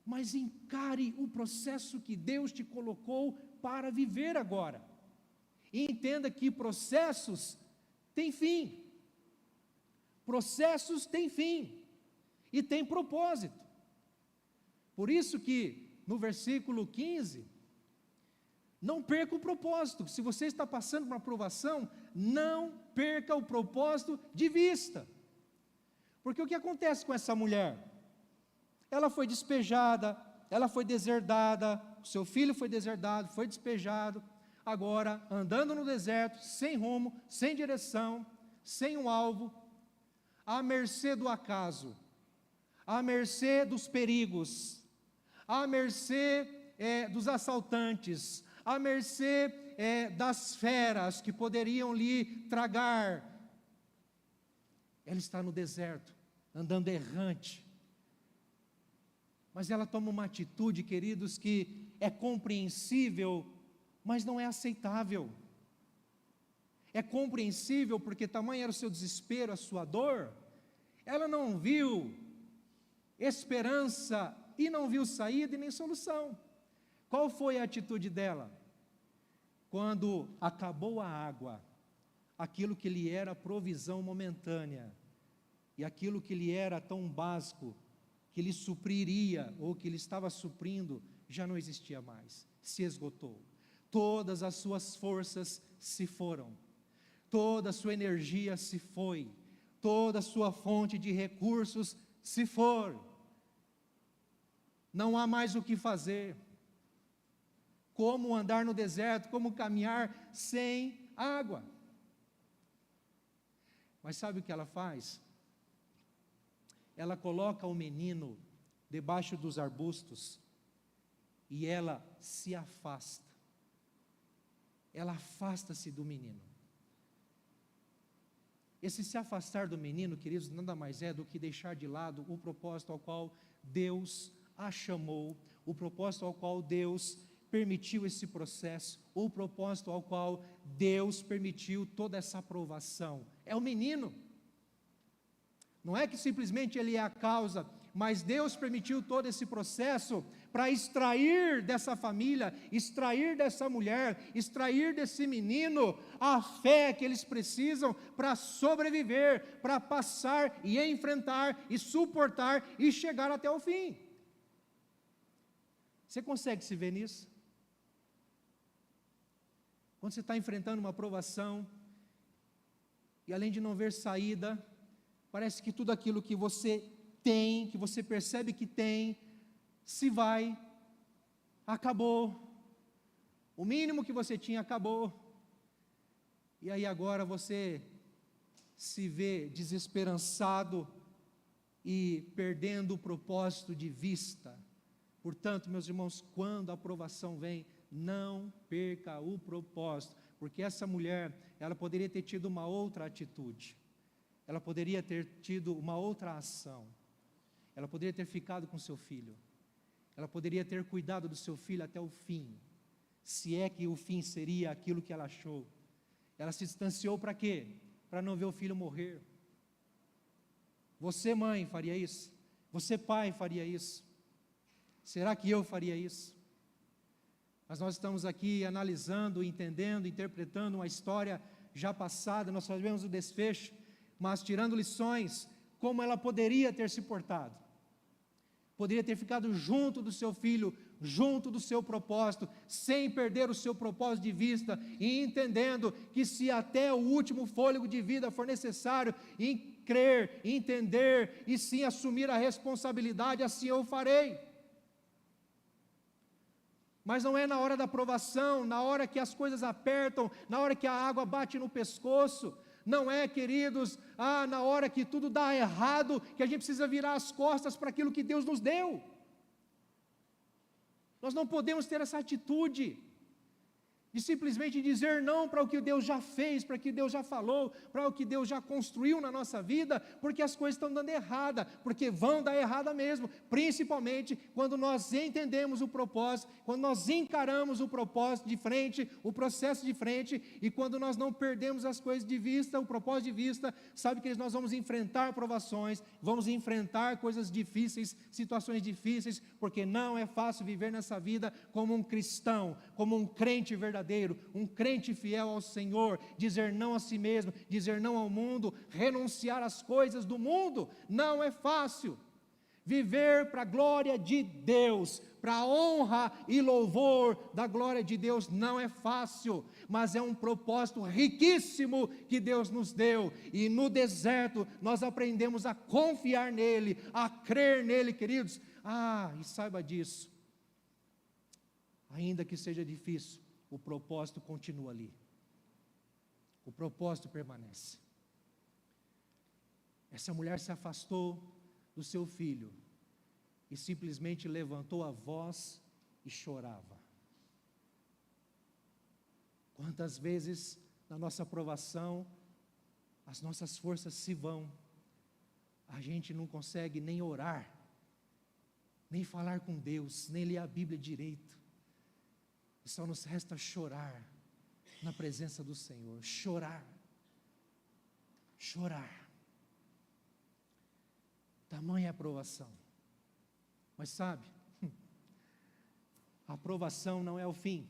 mas encare o processo que Deus te colocou para viver agora. E entenda que processos têm fim. Processos têm fim e têm propósito. Por isso que no versículo 15, não perca o propósito. Se você está passando por uma provação, não perca o propósito de vista. Porque o que acontece com essa mulher? Ela foi despejada, ela foi deserdada, o seu filho foi deserdado, foi despejado, agora andando no deserto, sem rumo, sem direção, sem um alvo, à mercê do acaso, à mercê dos perigos, à mercê dos assaltantes, à mercê das feras que poderiam lhe tragar. Ela está no deserto, andando errante, mas ela toma uma atitude, queridos, que é compreensível, mas não é aceitável. É compreensível porque tamanho era o seu desespero, a sua dor. Ela não viu esperança e não viu saída e nem solução. Qual foi a atitude dela? Quando acabou a água, aquilo que lhe era provisão momentânea, e aquilo que lhe era tão básico, que lhe supriria, ou que lhe estava suprindo, já não existia mais, se esgotou. Todas as suas forças se foram, toda a sua energia se foi, toda a sua fonte de recursos se for. Não há mais o que fazer. Como andar no deserto, como caminhar sem água. Mas sabe o que ela faz? Ela coloca o menino debaixo dos arbustos e ela se afasta. Ela afasta-se do menino. Esse se afastar do menino, queridos, nada mais é do que deixar de lado o propósito ao qual Deus a chamou, o propósito ao qual Deus permitiu esse processo, o propósito ao qual Deus permitiu toda essa aprovação. É o menino. Não é que simplesmente ele é a causa, mas Deus permitiu todo esse processo para extrair dessa família, extrair dessa mulher, extrair desse menino a fé que eles precisam para sobreviver, para passar e enfrentar e suportar e chegar até o fim. Você consegue se ver nisso? Quando você está enfrentando uma provação e além de não ver saída, parece que tudo aquilo que você tem, que você percebe que tem, se vai, acabou. O mínimo que você tinha acabou. E aí agora você se vê desesperançado e perdendo o propósito de vista. Portanto, meus irmãos, quando a provação vem, não perca o propósito, porque essa mulher, ela poderia ter tido uma outra atitude. Ela poderia ter tido uma outra ação. Ela poderia ter ficado com seu filho. Ela poderia ter cuidado do seu filho até o fim. Se é que o fim seria aquilo que ela achou. Ela se distanciou para quê? Para não ver o filho morrer. Você, mãe, faria isso? Você, pai, faria isso? Será que eu faria isso? Mas nós estamos aqui analisando, entendendo, interpretando uma história já passada. Nós sabemos o desfecho, mas tirando lições, como ela poderia ter se portado. Poderia ter ficado junto do seu filho, junto do seu propósito, sem perder o seu propósito de vista, e entendendo que se até o último fôlego de vida for necessário, em crer, entender e sim assumir a responsabilidade, assim eu farei. Mas não é na hora da provação, na hora que as coisas apertam, na hora que a água bate no pescoço, não é, queridos, na hora que tudo dá errado, que a gente precisa virar as costas para aquilo que Deus nos deu. Nós não podemos ter essa atitude de simplesmente dizer não para o que Deus já fez, para o que Deus já falou, para o que Deus já construiu na nossa vida, porque as coisas estão dando errada, porque vão dar errada mesmo, principalmente quando nós entendemos o propósito, quando nós encaramos o propósito de frente, o processo de frente, e quando nós não perdemos as coisas de vista, o propósito de vista, sabe que nós vamos enfrentar provações, vamos enfrentar coisas difíceis, situações difíceis, porque não é fácil viver nessa vida como um cristão, como um crente verdadeiro, um crente fiel ao Senhor, dizer não a si mesmo, dizer não ao mundo, renunciar às coisas do mundo, não é fácil. Viver para a glória de Deus, para a honra e louvor da glória de Deus não é fácil, mas é um propósito riquíssimo que Deus nos deu, e no deserto nós aprendemos a confiar nele, a crer nele, queridos. E saiba disso, ainda que seja difícil, o propósito continua ali, o propósito permanece. Essa mulher se afastou do seu filho e simplesmente levantou a voz e chorava. Quantas vezes na nossa provação as nossas forças se vão, a gente não consegue nem orar, nem falar com Deus, nem ler a Bíblia direito, e só nos resta chorar na presença do Senhor, chorar, tamanha aprovação. Mas sabe, a aprovação não é o fim.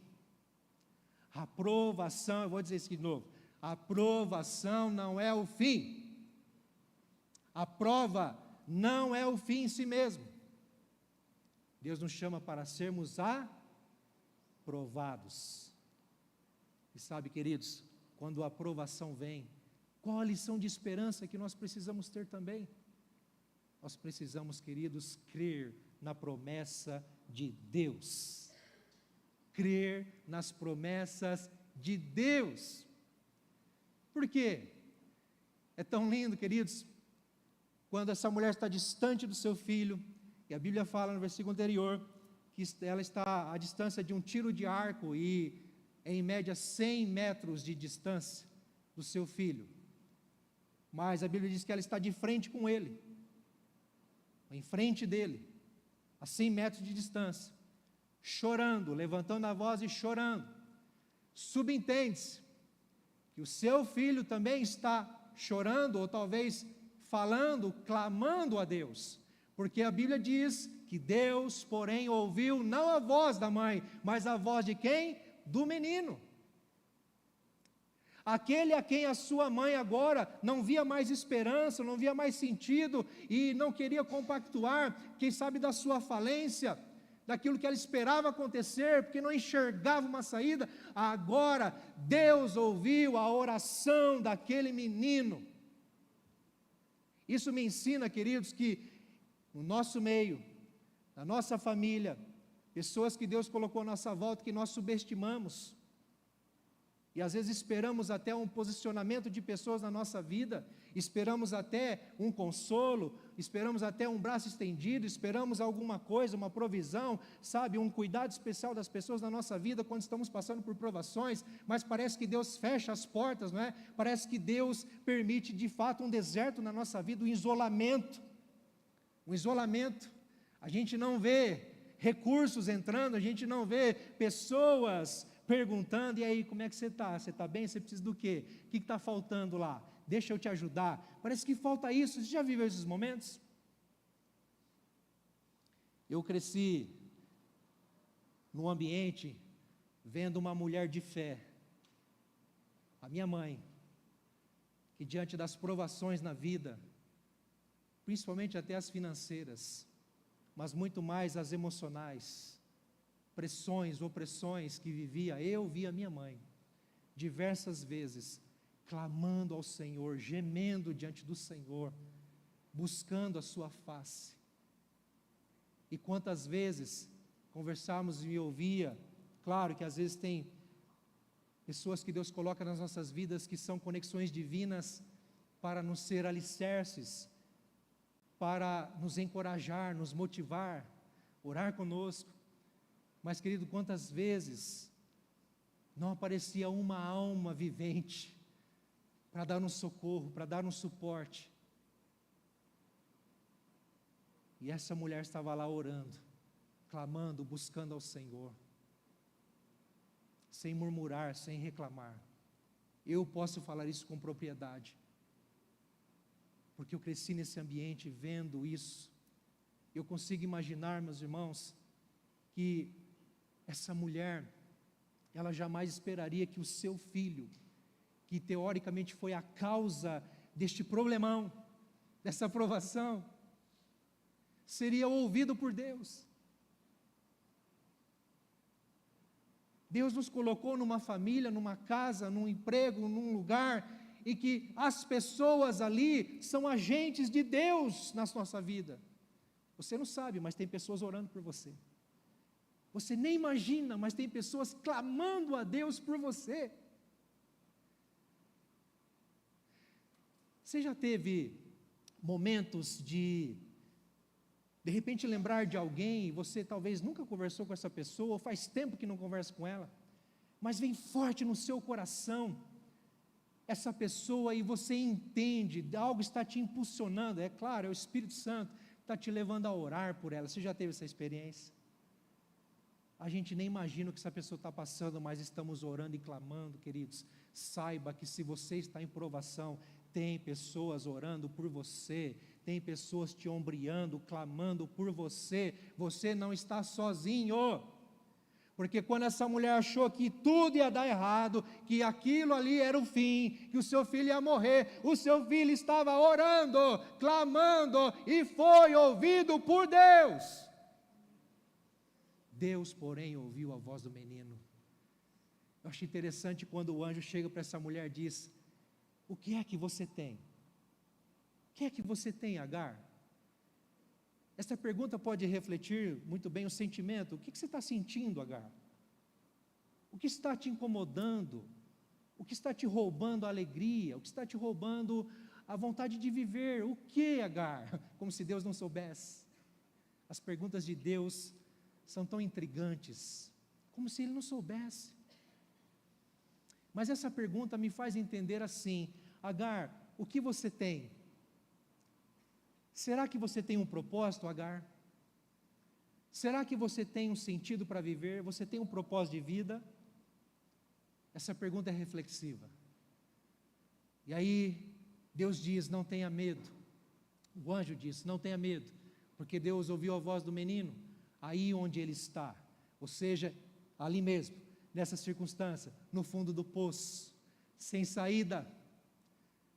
A aprovação, eu vou dizer isso de novo, a aprovação não é o fim. A prova não é o fim em si mesmo. Deus nos chama para sermos aprovados. E sabe, queridos, quando a aprovação vem, qual a lição de esperança que nós precisamos ter também? Nós precisamos, queridos, crer na promessa de Deus. Crer nas promessas de Deus. Por quê? É tão lindo, queridos, quando essa mulher está distante do seu filho, e a Bíblia fala no versículo anterior, que ela está à distância de um tiro de arco, e é em média 100 metros de distância do seu filho. Mas a Bíblia diz que ela está de frente com ele, em frente dele, a 100 metros de distância, chorando, levantando a voz e chorando. Subentende-se que o seu filho também está chorando, ou talvez falando, clamando a Deus, porque a Bíblia diz que Deus, porém, ouviu não a voz da mãe, mas a voz de quem? Do menino. Aquele a quem a sua mãe agora não via mais esperança, não via mais sentido, e não queria compactuar, quem sabe da sua falência, daquilo que ela esperava acontecer, porque não enxergava uma saída. Agora Deus ouviu a oração daquele menino. Isso me ensina, queridos, que no nosso meio, na nossa família, pessoas que Deus colocou à nossa volta, que nós subestimamos, e às vezes esperamos até um posicionamento de pessoas na nossa vida, esperamos até um consolo, esperamos até um braço estendido, esperamos alguma coisa, uma provisão, sabe, um cuidado especial das pessoas na nossa vida quando estamos passando por provações, mas parece que Deus fecha as portas, não é? Parece que Deus permite de fato um deserto na nossa vida, um isolamento, a gente não vê recursos entrando, a gente não vê pessoas perguntando, e aí, como é que você está? Você está bem? Você precisa do quê? O que está faltando lá? Deixa eu te ajudar. Parece que falta isso. Você já viveu esses momentos? Eu cresci num ambiente vendo uma mulher de fé, a minha mãe, que diante das provações na vida, principalmente até as financeiras, mas muito mais as emocionais, pressões, opressões que vivia, eu vi a minha mãe, diversas vezes, clamando ao Senhor, gemendo diante do Senhor, buscando a sua face. E quantas vezes conversávamos e me ouvia, claro que às vezes tem pessoas que Deus coloca nas nossas vidas que são conexões divinas para nos ser alicerces, para nos encorajar, nos motivar, orar conosco. Mas, querido, quantas vezes não aparecia uma alma vivente para dar um socorro, para dar um suporte. E essa mulher estava lá orando, clamando, buscando ao Senhor, sem murmurar, sem reclamar. Eu posso falar isso com propriedade, porque eu cresci nesse ambiente vendo isso. Eu consigo imaginar, meus irmãos, que essa mulher, ela jamais esperaria que o seu filho, que teoricamente foi a causa deste problemão, dessa provação, seria ouvido por Deus. Deus nos colocou numa família, numa casa, num emprego, num lugar, e que as pessoas ali são agentes de Deus na nossa vida. Você não sabe, mas tem pessoas orando por você. Você nem imagina, mas tem pessoas clamando a Deus por você. Você já teve momentos de repente lembrar de alguém, você talvez nunca conversou com essa pessoa, ou faz tempo que não conversa com ela, mas vem forte no seu coração essa pessoa e você entende, algo está te impulsionando, é claro, é o Espírito Santo, está te levando a orar por ela. Você já teve essa experiência? A gente nem imagina o que essa pessoa está passando, mas estamos orando e clamando, queridos. Saiba que se você está em provação, tem pessoas orando por você, tem pessoas te ombreando, clamando por você. Você não está sozinho, porque quando essa mulher achou que tudo ia dar errado, que aquilo ali era o fim, que o seu filho ia morrer, o seu filho estava orando, clamando, e foi ouvido por Deus. Deus, porém, ouviu a voz do menino. Eu acho interessante quando o anjo chega para essa mulher e diz: o que é que você tem? O que é que você tem, Agar? Essa pergunta pode refletir muito bem o sentimento. O que você está sentindo, Agar? O que está te incomodando? O que está te roubando a alegria? O que está te roubando a vontade de viver? O que, Agar? Como se Deus não soubesse. As perguntas de Deus são tão intrigantes, como se Ele não soubesse. Mas essa pergunta me faz entender assim: Agar, o que você tem? Será que você tem um propósito, Agar? Será que você tem um sentido para viver? Você tem um propósito de vida? Essa pergunta é reflexiva. E aí, Deus diz: não tenha medo. O anjo diz: não tenha medo, porque Deus ouviu a voz do menino, aí onde ele está, ou seja, ali mesmo, nessa circunstância, no fundo do poço, sem saída.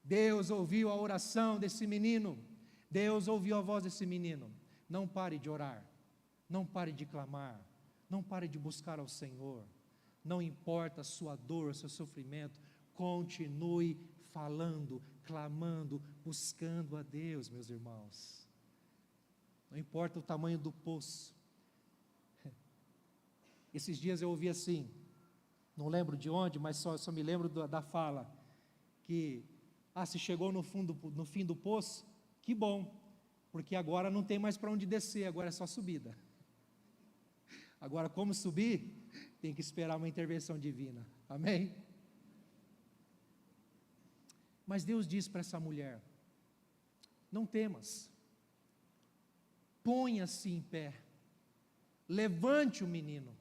Deus ouviu a oração desse menino, Deus ouviu a voz desse menino. Não pare de orar, não pare de clamar, não pare de buscar ao Senhor, não importa a sua dor, o seu sofrimento, continue falando, clamando, buscando a Deus, meus irmãos. Não importa o tamanho do poço. Esses dias eu ouvi assim, não lembro de onde, mas só me lembro da fala, que, se chegou no fim do poço, que bom, porque agora não tem mais para onde descer, agora é só subida. Agora, como subir, tem que esperar uma intervenção divina, amém? Mas Deus diz para essa mulher: não temas, ponha-se em pé, levante o menino,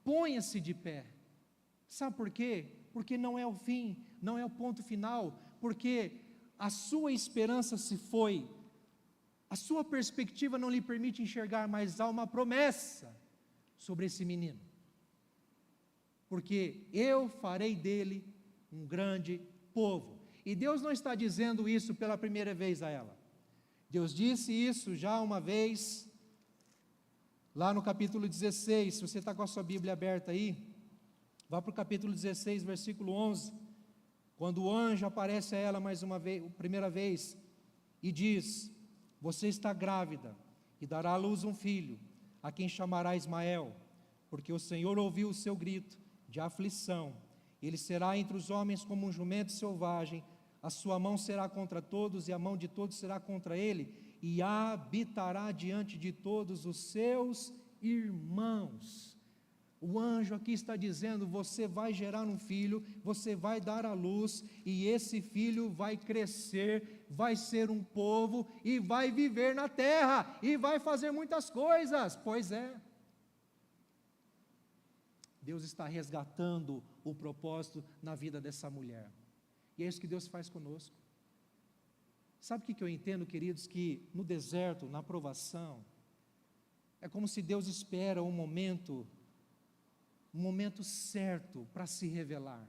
ponha-se de pé. Sabe por quê? Porque não é o fim, não é o ponto final, porque a sua esperança se foi, a sua perspectiva não lhe permite enxergar, mas há uma promessa sobre esse menino, porque eu farei dele um grande povo. E Deus não está dizendo isso pela primeira vez a ela, Deus disse isso já uma vez lá no capítulo 16, se você está com a sua Bíblia aberta aí, vá para o capítulo 16, versículo 11, quando o anjo aparece a ela mais uma vez, primeira vez, e diz: você está grávida e dará à luz um filho, a quem chamará Ismael, porque o Senhor ouviu o seu grito de aflição. Ele será entre os homens como um jumento selvagem, a sua mão será contra todos e a mão de todos será contra ele, e habitará diante de todos os seus irmãos. O anjo aqui está dizendo: você vai gerar um filho, você vai dar à luz, e esse filho vai crescer, vai ser um povo, e vai viver na terra, e vai fazer muitas coisas. Pois é, Deus está resgatando o propósito na vida dessa mulher, e é isso que Deus faz conosco. Sabe o que eu entendo, queridos? Que no deserto, na provação, é como se Deus espera um momento certo para se revelar.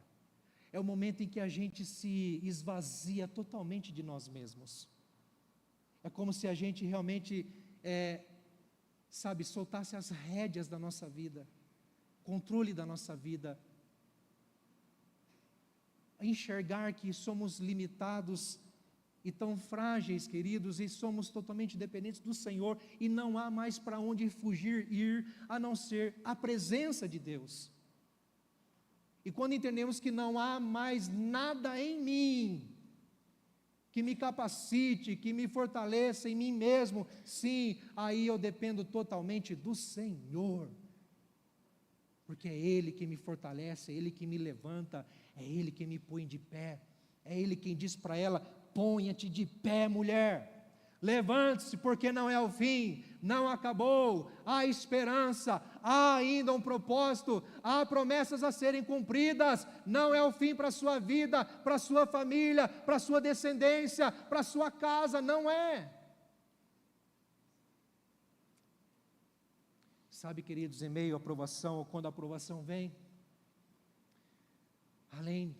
É o momento em que a gente se esvazia totalmente de nós mesmos. É como se a gente realmente, soltasse as rédeas da nossa vida, controle da nossa vida, enxergar que somos limitados e tão frágeis, queridos, e somos totalmente dependentes do Senhor, e não há mais para onde fugir, ir, a não ser a presença de Deus. E quando entendemos que não há mais nada em mim que me capacite, que me fortaleça em mim mesmo, sim, aí eu dependo totalmente do Senhor, porque é Ele que me fortalece, é Ele que me levanta, é Ele que me põe de pé, é Ele quem diz para ela: ponha-te de pé, mulher, levante-se, porque não é o fim, não acabou, há esperança, há ainda um propósito, há promessas a serem cumpridas, não é o fim para a sua vida, para a sua família, para a sua descendência, para a sua casa, não é. Sabe, queridos, em meio à aprovação, ou quando a aprovação vem, além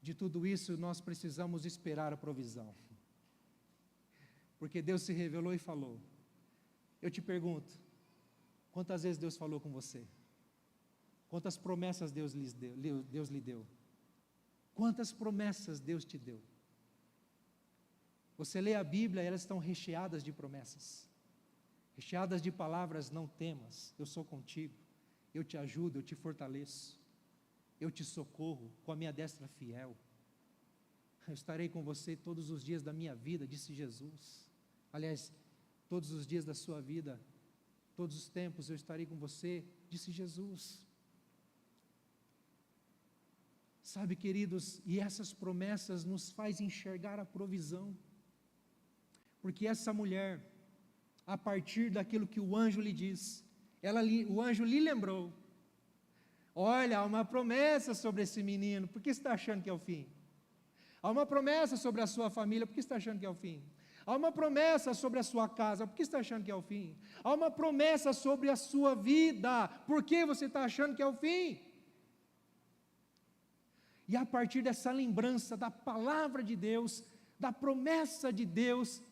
de tudo isso, nós precisamos esperar a provisão, porque Deus se revelou e falou. Eu te pergunto, quantas vezes Deus falou com você? Quantas promessas Deus lhe deu? Quantas promessas Deus te deu? Você lê a Bíblia e elas estão recheadas de promessas, recheadas de palavras: não temas, eu sou contigo, eu te ajudo, eu te fortaleço, eu te socorro com a minha destra fiel, eu estarei com você todos os dias da minha vida, disse Jesus. Aliás, todos os dias da sua vida, todos os tempos eu estarei com você, disse Jesus. Sabe, queridos, e essas promessas nos faz enxergar a provisão, porque essa mulher, a partir daquilo que o anjo lhe diz, o anjo lhe lembrou: olha, há uma promessa sobre esse menino, por que você está achando que é o fim? Há uma promessa sobre a sua família, por que você está achando que é o fim? Há uma promessa sobre a sua casa, por que você está achando que é o fim? Há uma promessa sobre a sua vida, por que você está achando que é o fim? E a partir dessa lembrança da palavra de Deus, da promessa de Deus,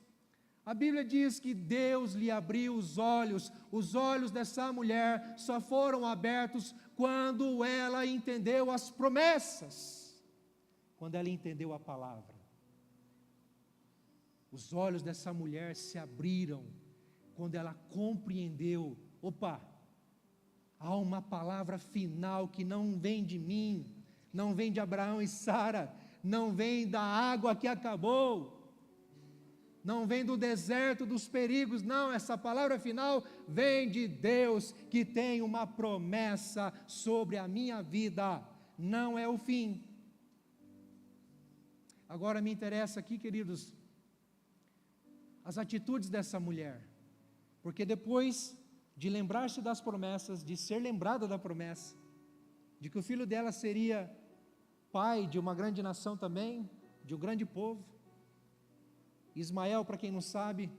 a Bíblia diz que Deus lhe abriu os olhos dessa mulher só foram abertos quando ela entendeu as promessas, quando ela entendeu a palavra. Os olhos dessa mulher se abriram quando ela compreendeu: opa, há uma palavra final que não vem de mim, não vem de Abraão e Sara, não vem da água que acabou, não vem do deserto, dos perigos, não, essa palavra final vem de Deus, que tem uma promessa sobre a minha vida, não é o fim. Agora me interessa aqui, queridos, as atitudes dessa mulher, porque depois de lembrar-se das promessas, de ser lembrada da promessa, de que o filho dela seria pai de uma grande nação também, de um grande povo. Ismael, para quem não sabe,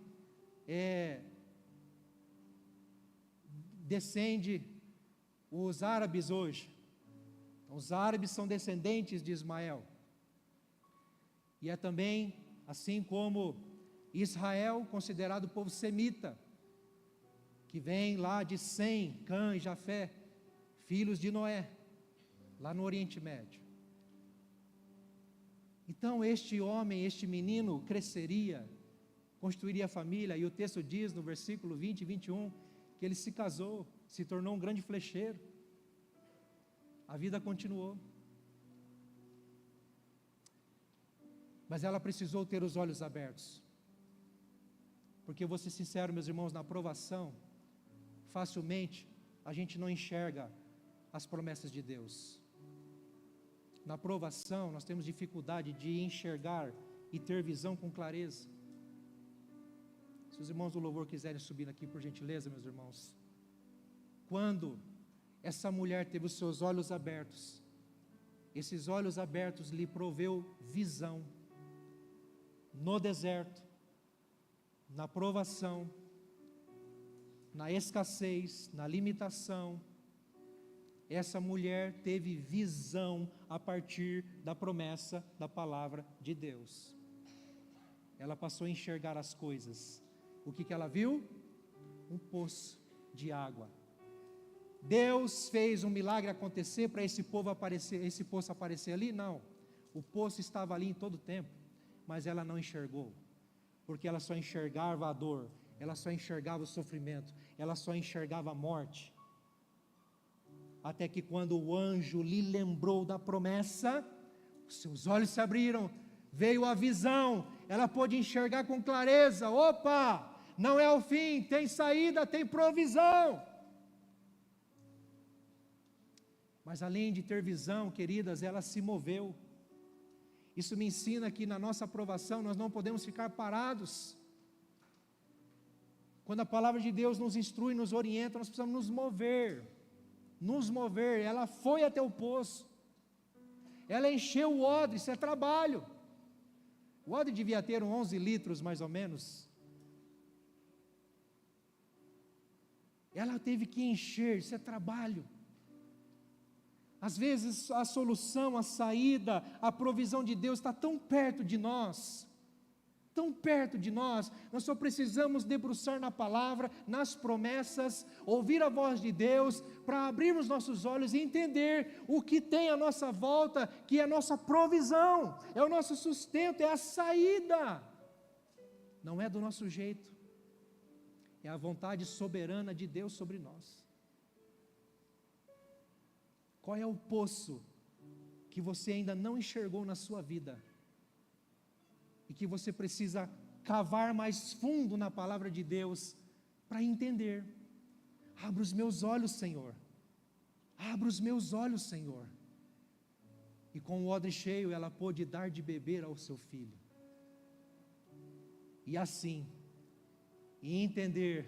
descende os árabes hoje. Então, os árabes são descendentes de Ismael. E é também, assim como Israel, considerado povo semita, que vem lá de Sem, Cã e Jafé, filhos de Noé, lá no Oriente Médio. Então este homem, este menino cresceria, constituiria família, e o texto diz no versículo 20 e 21, que ele se casou, se tornou um grande flecheiro. A vida continuou. Mas ela precisou ter os olhos abertos. Porque eu vou ser sincero, meus irmãos, na provação, facilmente a gente não enxerga as promessas de Deus. Na provação nós temos dificuldade de enxergar e ter visão com clareza. Se os irmãos do louvor quiserem subir aqui, por gentileza, meus irmãos. Quando essa mulher teve os seus olhos abertos, esses olhos abertos lhe proveu visão. No deserto, na provação, na escassez, na limitação, essa mulher teve visão a partir da promessa da palavra de Deus. Ela passou a enxergar as coisas. O que ela viu? Um poço de água. Deus fez um milagre acontecer para esse poço aparecer ali? Não. O poço estava ali em todo o tempo, mas ela não enxergou, porque ela só enxergava a dor, ela só enxergava o sofrimento, ela só enxergava a morte. Até que quando o anjo lhe lembrou da promessa, os seus olhos se abriram, veio a visão, ela pôde enxergar com clareza. Opa, não é o fim, tem saída, tem provisão. Mas além de ter visão, queridas, ela se moveu. Isso me ensina que na nossa aprovação nós não podemos ficar parados. Quando a palavra de Deus nos instrui, nos orienta, nós precisamos nos mover. Nos mover. Ela foi até o poço, ela encheu o odre, isso é trabalho. O odre devia ter 11 litros mais ou menos. Ela teve que encher, isso é trabalho. Às vezes a solução, a saída, a provisão de Deus está tão perto de nós, nós só precisamos debruçar na palavra, nas promessas, ouvir a voz de Deus, para abrirmos nossos olhos e entender o que tem à nossa volta, que é a nossa provisão, é o nosso sustento, é a saída. Não é do nosso jeito, é a vontade soberana de Deus sobre nós. Qual é o poço que você ainda não enxergou na sua vida? E que você precisa cavar mais fundo na palavra de Deus para entender. Abra os meus olhos, Senhor. Abra os meus olhos, Senhor. E com o odre cheio, ela pôde dar de beber ao seu filho. E assim, e entender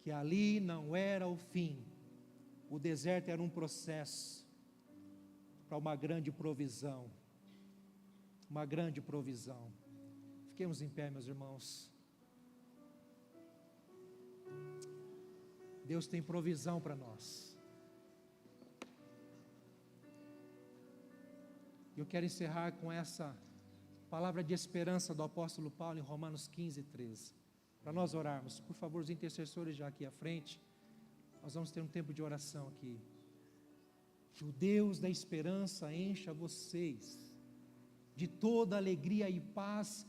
que ali não era o fim. O deserto era um processo para uma grande provisão. Uma grande provisão. Fiquemos em pé, meus irmãos. Deus tem provisão para nós. Eu quero encerrar com essa palavra de esperança do apóstolo Paulo em Romanos 15, 13. Para nós orarmos. Por favor, os intercessores já aqui à frente. Nós vamos ter um tempo de oração aqui. Que o Deus da esperança encha vocês de toda alegria e paz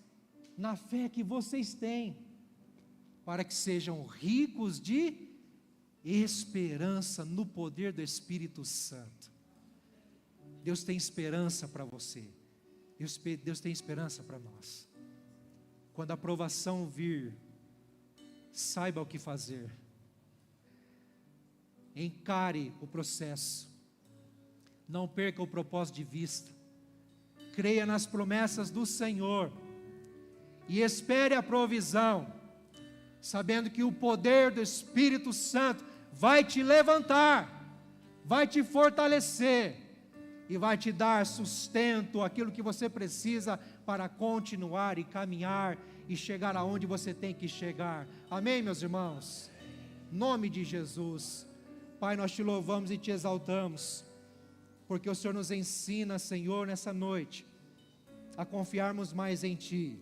na fé que vocês têm, para que sejam ricos de esperança no poder do Espírito Santo. Deus tem esperança para você. Deus tem esperança para nós. Quando a provação vir, saiba o que fazer. Encare o processo. Não perca o propósito de vista. Creia nas promessas do Senhor. E espere a provisão, sabendo que o poder do Espírito Santo vai te levantar, vai te fortalecer e vai te dar sustento, aquilo que você precisa para continuar e caminhar e chegar aonde você tem que chegar. Amém, meus irmãos? Em nome de Jesus. Pai, nós te louvamos e te exaltamos, porque o Senhor nos ensina, Senhor, nessa noite, a confiarmos mais em Ti.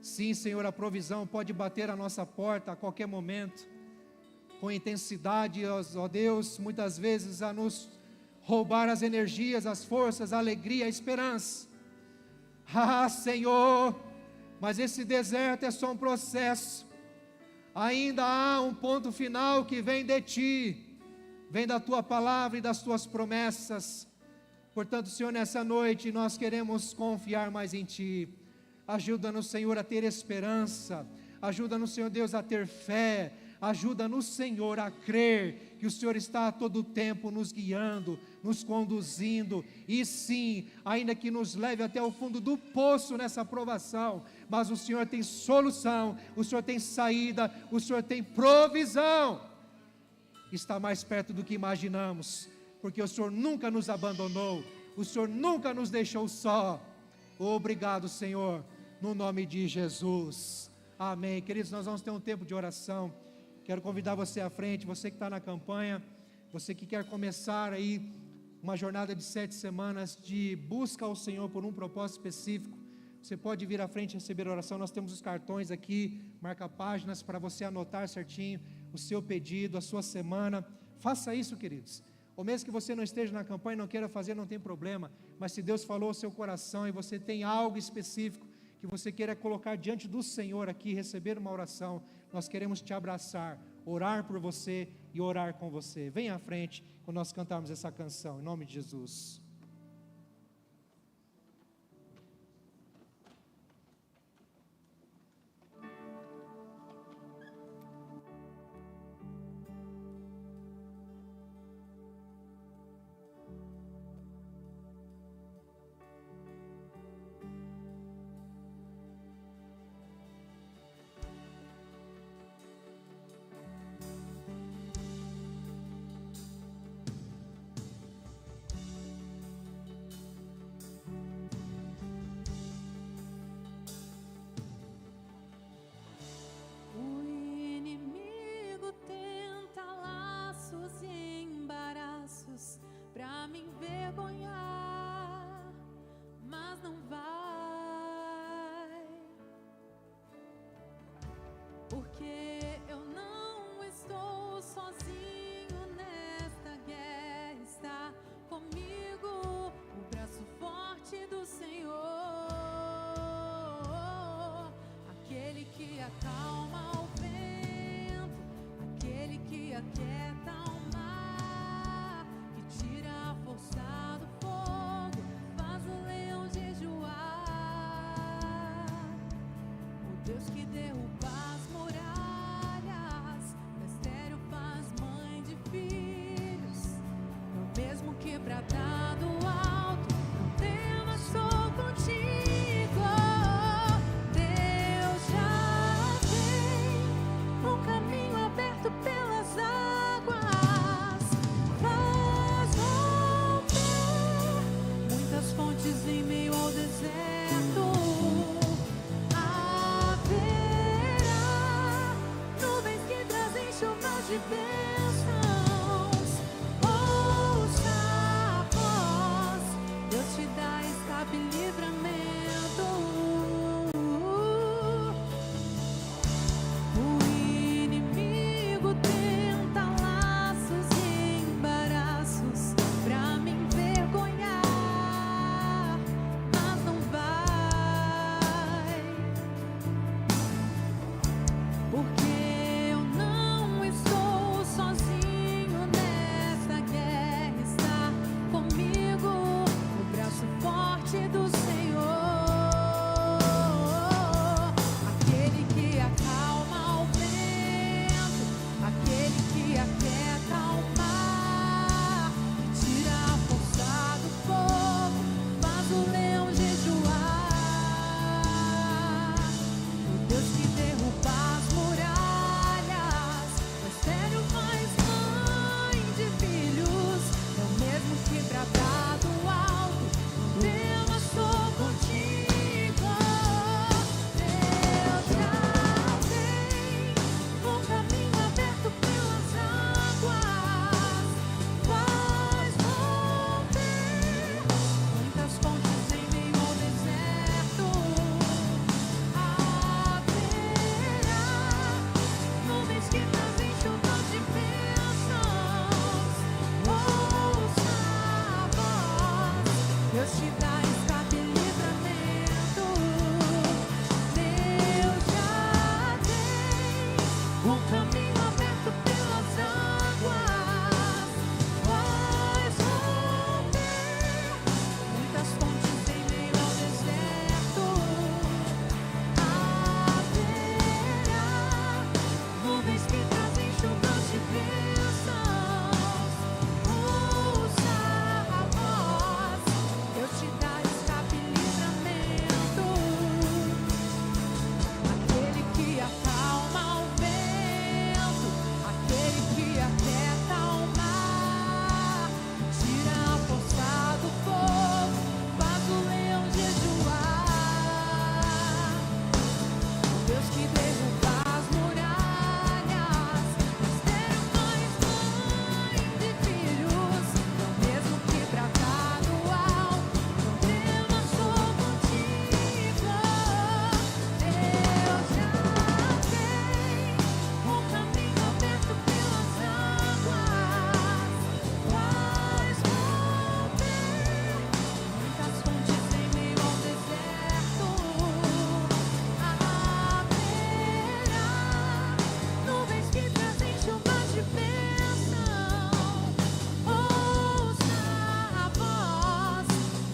Sim, Senhor, a provisão pode bater a nossa porta a qualquer momento, com intensidade, ó Deus, muitas vezes a nos roubar as energias, as forças, a alegria, a esperança. Ah, Senhor, mas esse deserto é só um processo. Ainda há um ponto final que vem de Ti, vem da Tua palavra e das Tuas promessas. Portanto, Senhor, nessa noite nós queremos confiar mais em Ti. Ajuda-nos, Senhor, a ter esperança. Ajuda-nos, Senhor Deus, a ter fé. Ajuda-nos, Senhor, a crer que o Senhor está a todo tempo nos guiando, nos conduzindo, e sim, ainda que nos leve até o fundo do poço nessa provação, mas o Senhor tem solução, o Senhor tem saída, o Senhor tem provisão. Está mais perto do que imaginamos, porque o Senhor nunca nos abandonou, o Senhor nunca nos deixou só. Obrigado, Senhor, no nome de Jesus, amém. Queridos, nós vamos ter um tempo de oração. Quero convidar você à frente, você que está na campanha, você que quer começar aí uma jornada de 7 semanas de busca ao Senhor por um propósito específico. Você pode vir à frente e receber oração. Nós temos os cartões aqui, marca páginas para você anotar certinho o seu pedido, a sua semana. Faça isso, queridos. Ou mesmo que você não esteja na campanha e não queira fazer, não tem problema. Mas se Deus falou ao seu coração e você tem algo específico que você queira colocar diante do Senhor aqui, receber uma oração, nós queremos te abraçar, orar por você e orar com você. Venha à frente quando nós cantarmos essa canção, em nome de Jesus. Pra me envergonhar, mas não vai, porque eu não estou sozinho nesta guerra, está comigo o braço forte do Senhor, aquele que acalma o vento, aquele que aquieta o mar, tira a força do fogo, faz o leão jejuar. O Deus que derruba as muralhas, o estéril faz mãe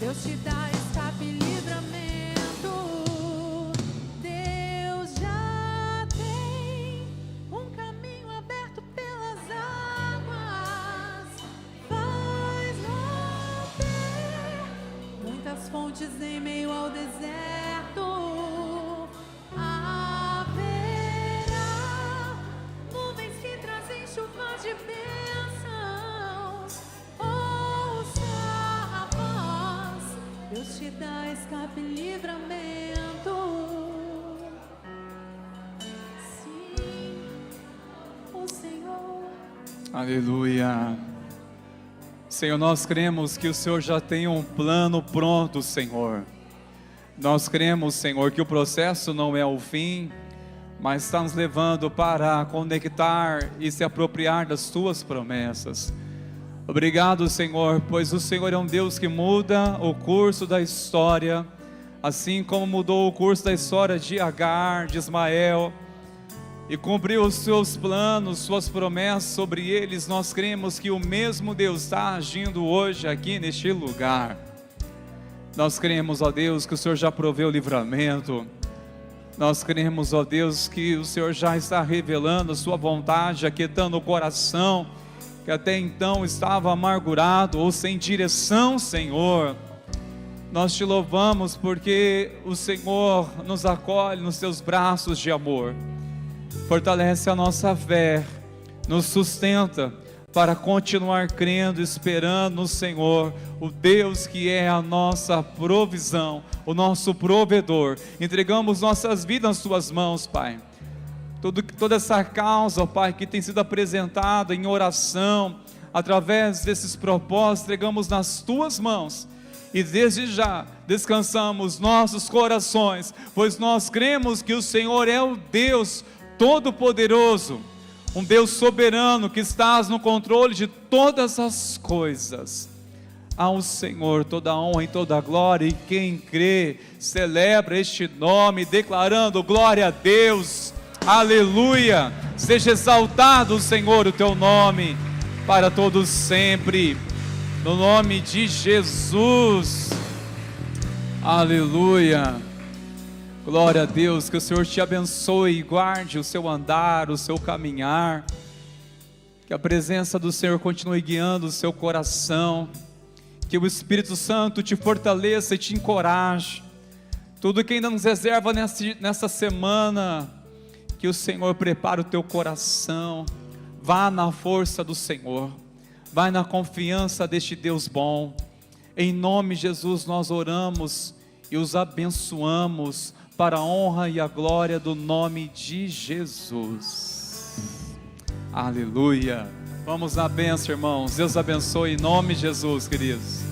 Deus te dá escape e livramento. Deus já tem um caminho aberto pelas águas, faz romper muitas fontes em meio ao deserto. Haverá nuvens que trazem chuvas de bênçãos. Ouça a voz, Deus te dá escape e livramento. Sim, o Senhor. Aleluia. Senhor, nós cremos que o Senhor já tem um plano pronto, Senhor. Nós cremos, Senhor, que o processo não é o fim, mas está nos levando para conectar e se apropriar das Tuas promessas. Obrigado, Senhor, pois o Senhor é um Deus que muda o curso da história, assim como mudou o curso da história de Agar, de Ismael, e cumpriu os Seus planos, Suas promessas sobre eles. Nós cremos que o mesmo Deus está agindo hoje aqui neste lugar. Nós cremos, ó Deus, que o Senhor já proveu o livramento. Nós cremos, ó Deus, que o Senhor já está revelando a Sua vontade, aquietando o coração que até então estava amargurado ou sem direção, Senhor. Nós te louvamos porque o Senhor nos acolhe nos Seus braços de amor. Fortalece a nossa fé, nos sustenta para continuar crendo, esperando no Senhor, o Deus que é a nossa provisão, o nosso provedor. Entregamos nossas vidas nas Tuas mãos, Pai. Toda essa causa, Pai, que tem sido apresentada em oração, através desses propósitos, entregamos nas Tuas mãos. E desde já descansamos nossos corações, pois nós cremos que o Senhor é o Deus Todo-Poderoso, um Deus soberano que estás no controle de todas as coisas. Ao Senhor toda a honra e toda a glória, e quem crê, celebra este nome, declarando glória a Deus, aleluia. Seja exaltado, Senhor, o Teu nome, para todos sempre, no nome de Jesus, aleluia. Glória a Deus, que o Senhor te abençoe e guarde o seu andar, o seu caminhar, que a presença do Senhor continue guiando o seu coração, que o Espírito Santo te fortaleça e te encoraje, tudo que ainda nos reserva nessa semana, que o Senhor prepare o teu coração, vá na força do Senhor, vai na confiança deste Deus bom. Em nome de Jesus nós oramos e os abençoamos, para a honra e a glória do nome de Jesus. Aleluia. Vamos na bênção, irmãos. Deus abençoe em nome de Jesus, queridos.